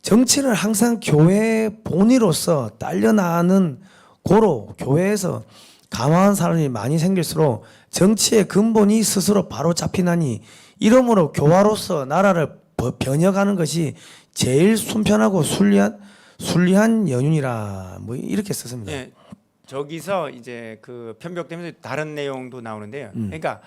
Speaker 2: 정치는 항상 교회 본위로서 딸려나는 고로 교회에서 감화한 사람이 많이 생길수록 정치의 근본이 스스로 바로 잡히나니 이러므로 교화로서 나라를 변혁하는 것이 제일 순편하고 순리한 연륜이라 뭐 이렇게 썼습니다.
Speaker 1: 저기서 이제 그 편벽되면서 다른 내용도 나오는데요. 그러니까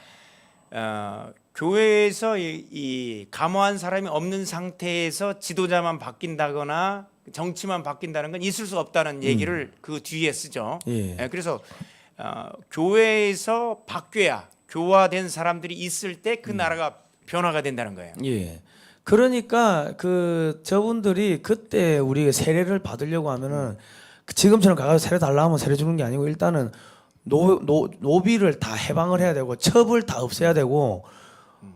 Speaker 1: 교회에서 이 감화한 사람이 없는 상태에서 지도자만 바뀐다거나 정치만 바뀐다는 건 있을 수 없다는 얘기를 그 뒤에 쓰죠.
Speaker 2: 예.
Speaker 1: 그래서 교회에서 바뀌어야 교화된 사람들이 있을 때 그 나라가 변화가 된다는 거예요.
Speaker 2: 예. 그러니까 그 저분들이 그때 우리 세례를 받으려고 하면은 지금처럼 가서 세례 달라 하면 세례 주는 게 아니고 일단은 노비를 다 해방을 해야 되고 첩을 다 없애야 되고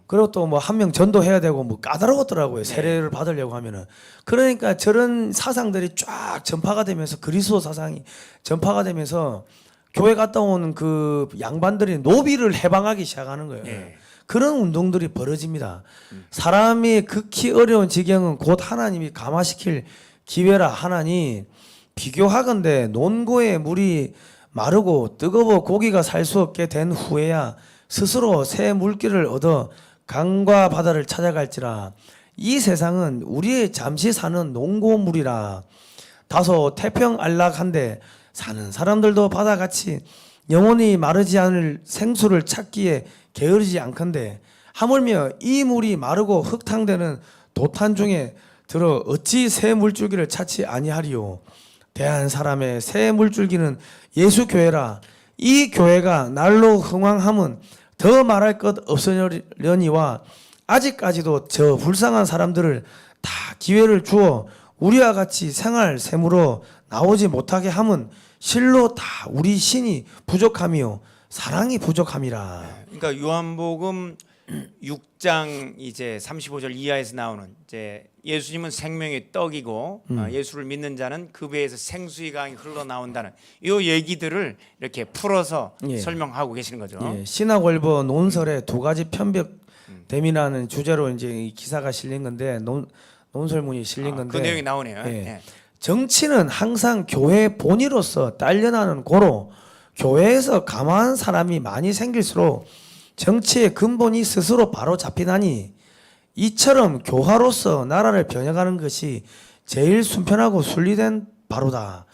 Speaker 2: 그리고 또 뭐 한 명 전도해야 되고 뭐 까다로웠더라고요. 세례를 받으려고 하면은. 그러니까 저런 사상들이 쫙 전파가 되면서 그리스도 사상이 전파가 되면서 교회 갔다 오는 그 양반들이 노비를 해방하기 시작하는 거예요.
Speaker 1: 예.
Speaker 2: 그런 운동들이 벌어집니다. 사람이 극히 어려운 지경은 곧 하나님이 감화시킬 기회라 하나니 비교하건대 논고에 물이 마르고 뜨거워 고기가 살 수 없게 된 후에야 스스로 새 물길을 얻어 강과 바다를 찾아갈지라. 이 세상은 우리의 잠시 사는 농고물이라. 다소 태평안락한데 사는 사람들도 바다같이 영원히 마르지 않을 생수를 찾기에 게으르지 않건대 하물며 이 물이 마르고 흙탕되는 도탄 중에 들어 어찌 새 물줄기를 찾지 아니하리요. 대한 사람의 새 물줄기는 예수 교회라. 이 교회가 날로 흥왕함은 더 말할 것 없으려니와 아직까지도 저 불쌍한 사람들을 다 기회를 주어 우리와 같이 생활 셈으로 나오지 못하게 함은 실로 다 우리 신이 부족함이요 사랑이 부족함이라.
Speaker 1: 그러니까 요한복음 6장 이제 35절 이하에서 나오는 이제 예수님은 생명의 떡이고 예수를 믿는 자는 그 배에서 생수의 강이 흘러나온다는 이 얘기들을 이렇게 풀어서
Speaker 2: 예.
Speaker 1: 설명하고 계시는 거죠.
Speaker 2: 예, 신학월보 논설에 두 가지 편벽됨이라는 주제로 이제 이 기사가 실린 건데 논설문이 실린 건데
Speaker 1: 그 내용이 나오네요.
Speaker 2: 예.
Speaker 1: 예.
Speaker 2: 정치는 항상 교회 본의로서 딸려나는 고로 교회에서 감화한 사람이 많이 생길수록 정치의 근본이 스스로 바로 잡히나니 이처럼 교화로서 나라를 변혁하는 것이 제일 순편하고 순리된 바로다.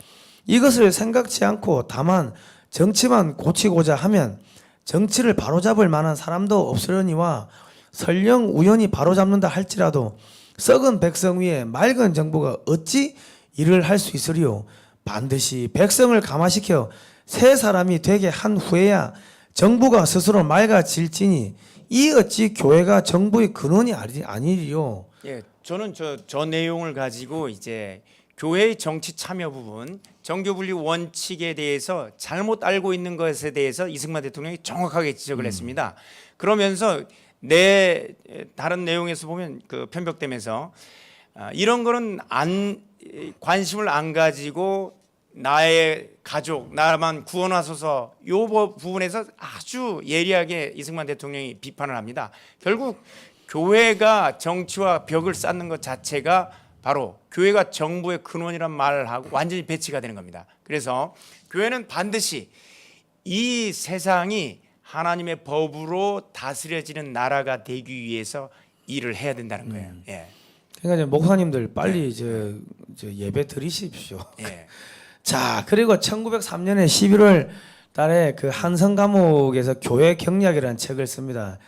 Speaker 2: 이것을 생각지 않고 다만 정치만 고치고자 하면 정치를 바로잡을 만한 사람도 없으려니와 설령 우연히 바로잡는다 할지라도 썩은 백성 위에 맑은 정부가 어찌 일을 할 수 있으리요. 반드시 백성을 감화시켜 새 사람이 되게 한 후에야 정부가 스스로 맑아질지니 이 어찌 교회가 정부의 근원이 아니리요.
Speaker 1: 예, 저는 저 내용을 가지고 이제 교회의 정치 참여 부분, 정교 분리 원칙에 대해서 잘못 알고 있는 것에 대해서 이승만 대통령이 정확하게 지적을 했습니다. 그러면서 다른 내용에서 보면 그 편벽되면서 이런 거는 관심을 안 가지고 나의 가족, 나만 구원하소서 이 부분에서 아주 예리하게 이승만 대통령이 비판을 합니다. 결국 교회가 정치와 벽을 쌓는 것 자체가 바로 교회가 정부의 근원이란 말을 하고 완전히 배치가 되는 겁니다. 그래서 교회는 반드시 이 세상이 하나님의 법으로 다스려지는 나라가 되기 위해서 일을 해야 된다는 거예요. 예.
Speaker 2: 그러니까 이제 목사님들 빨리 저 예배 드리십시오.
Speaker 1: 예.
Speaker 2: 자, 그리고 1903년에 11월 달에 그 한성 감옥에서 교회 경략이라는 책을 씁니다.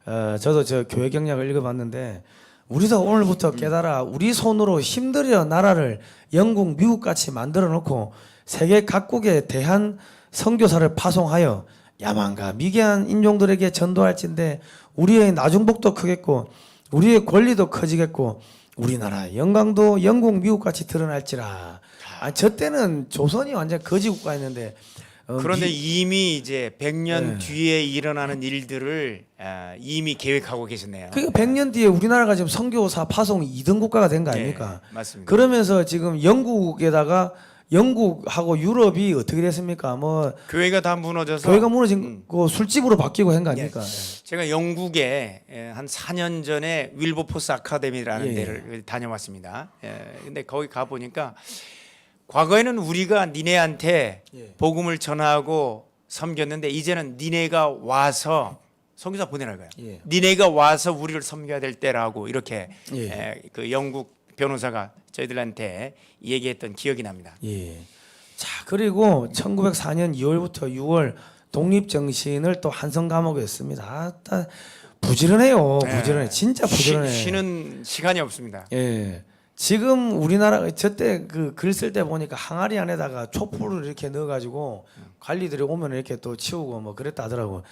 Speaker 2: 저도 저 교회 경략을 읽어봤는데 우리도 오늘부터 깨달아 우리 손으로 힘들여 나라를 영국, 미국 같이 만들어 놓고 세계 각국에 대한 선교사를 파송하여 야만과 미개한 인종들에게 전도할진대 우리의 나중복도 크겠고 우리의 권리도 커지겠고 우리나라 영광도 영국, 미국 같이 드러날지라. 저 때는 조선이 완전 거지 국가였는데
Speaker 1: 그런데 이미 이제 100년 뒤에 일어나는 일들을 이미 계획하고 계셨네요.
Speaker 2: 그러니까 100년 뒤에 우리나라가 지금 선교사 파송 2등 국가가 된 거 아닙니까?
Speaker 1: 네, 맞습니다.
Speaker 2: 그러면서 지금 영국에다가 영국하고 유럽이 어떻게 됐습니까? 뭐
Speaker 1: 교회가 다 무너져서
Speaker 2: 교회가 무너진 거 술집으로 바뀌고 한 거 아닙니까?
Speaker 1: 제가 영국에 한 4년 전에 윌버포스 아카데미라는
Speaker 2: 예.
Speaker 1: 데를 다녀왔습니다. 근데 거기 가 보니까 과거에는 우리가 니네한테 복음을 전하고 섬겼는데 이제는 니네가 와서 선교사 보내라는 거예요.
Speaker 2: 예.
Speaker 1: 니네가 와서 우리를 섬겨야 될 때라고 이렇게
Speaker 2: 예.
Speaker 1: 그 영국 변호사가 저희들한테 얘기했던 기억이 납니다.
Speaker 2: 예. 자, 그리고 1904년 2월부터 6월 독립정신을 또 한성 감옥에 했습니다. 부지런해요.
Speaker 1: 네.
Speaker 2: 부지런해. 진짜 부지런해.
Speaker 1: 쉬는 시간이 없습니다.
Speaker 2: 예. 지금 우리나라 저때 그 글 쓸 때 보니까 항아리 안에다가 촛불을 이렇게 넣어가지고 관리들이 오면 이렇게 또 치우고 뭐 그랬다 하더라고.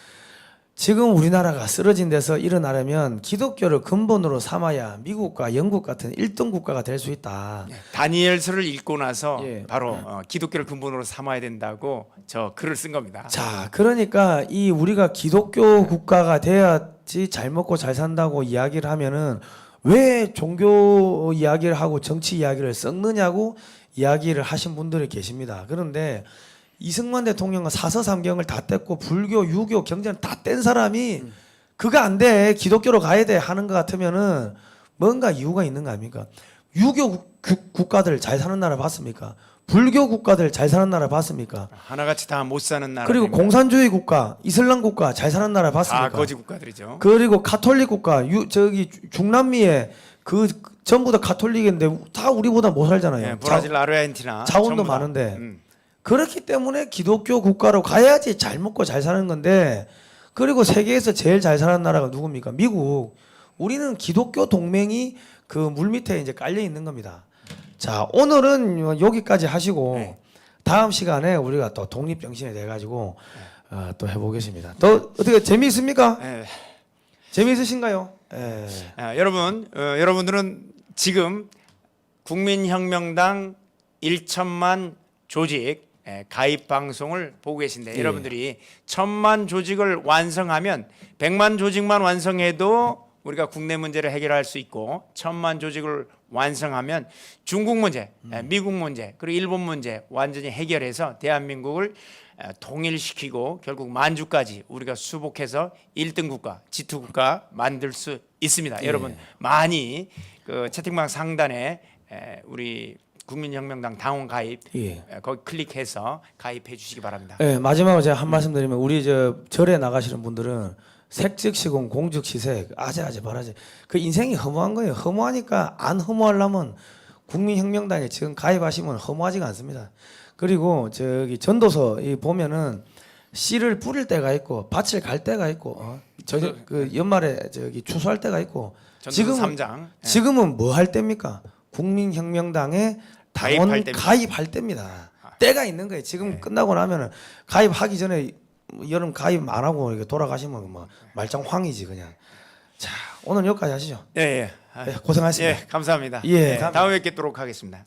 Speaker 2: 지금 우리나라가 쓰러진 데서 일어나려면 기독교를 근본으로 삼아야 미국과 영국 같은 1등 국가가 될 수 있다.
Speaker 1: 다니엘서를 읽고 나서
Speaker 2: 예.
Speaker 1: 바로 기독교를 근본으로 삼아야 된다고 저 글을 쓴 겁니다.
Speaker 2: 자, 그러니까 이 우리가 기독교 국가가 돼야지 잘 먹고 잘 산다고 이야기를 하면은 왜 종교 이야기를 하고 정치 이야기를 썩느냐고 이야기를 하신 분들이 계십니다. 그런데 이승만 대통령은 사서삼경을 다 뗐고 불교, 유교, 경전 다 뗀 사람이 그거 안 돼. 기독교로 가야 돼 하는 것 같으면은 뭔가 이유가 있는 거 아닙니까? 유교 국가들 잘 사는 나라 봤습니까? 불교 국가들 잘 사는 나라 봤습니까?
Speaker 1: 하나같이 다 못 사는 나라.
Speaker 2: 그리고 공산주의 국가, 이슬람 국가 잘 사는 나라 봤습니까?
Speaker 1: 다 거지 국가들이죠.
Speaker 2: 그리고 카톨릭 국가, 저기 중남미에 그 전부 다 카톨릭인데 다 우리보다 못 살잖아요.
Speaker 1: 예, 브라질, 아르헨티나
Speaker 2: 자원도
Speaker 1: 전부 다.
Speaker 2: 많은데. 그렇기 때문에 기독교 국가로 가야지 잘 먹고 잘 사는 건데, 그리고 세계에서 제일 잘 사는 나라가 누굽니까? 미국. 우리는 기독교 동맹이 그 물밑에 이제 깔려 있는 겁니다. 자, 오늘은 여기까지 하시고
Speaker 1: 네.
Speaker 2: 다음 시간에 우리가 또 독립정신에 대해 가지고 또 해보겠습니다. 또 어떻게 재미있습니까?
Speaker 1: 예.
Speaker 2: 재미있으신가요? 예.
Speaker 1: 여러분들은 지금 국민혁명당 1천만 조직 가입 방송을 보고 계신데
Speaker 2: 예.
Speaker 1: 여러분들이 1,000만 조직을 완성하면 100만 조직만 완성해도 우리가 국내 문제를 해결할 수 있고 1,000만 조직을 완성하면 중국 문제, 미국 문제, 그리고 일본 문제 완전히 해결해서 대한민국을 통일시키고 결국 만주까지 우리가 수복해서 1등 국가, 지투 국가 만들 수 있습니다.
Speaker 2: 예.
Speaker 1: 여러분 많이 그 채팅방 상단에 우리 국민혁명당 당원 가입
Speaker 2: 예.
Speaker 1: 거기 클릭해서 가입해 주시기 바랍니다.
Speaker 2: 예, 마지막으로 제가 한 말씀 드리면 우리 저 절에 나가시는 분들은 색즉시공 공즉시색 아재아재 바라재 그 인생이 허무한 거예요. 허무하니까 안 허무하려면 국민혁명당에 지금 가입하시면 허무하지가 않습니다. 그리고 저기 전도서 이 보면은 씨를 뿌릴 때가 있고 밭을 갈 때가 있고 그 연말에 저기 추수할 때가 있고
Speaker 1: 전도서 3장.
Speaker 2: 지금은 뭐 할 때입니까? 국민혁명당에 당원
Speaker 1: 가입할 때입니다.
Speaker 2: 가입할 때입니다. 때가 있는 거예요. 지금 끝나고 나면은 가입하기 전에 여름 가입 안 하고 이렇게 돌아가시면 뭐 말짱황이지 그냥. 자, 오늘 여기까지 하시죠.
Speaker 1: 예, 예.
Speaker 2: 네, 고생하셨습니다.
Speaker 1: 예, 감사합니다.
Speaker 2: 예, 감사합니다.
Speaker 1: 다음에 뵙도록 하겠습니다.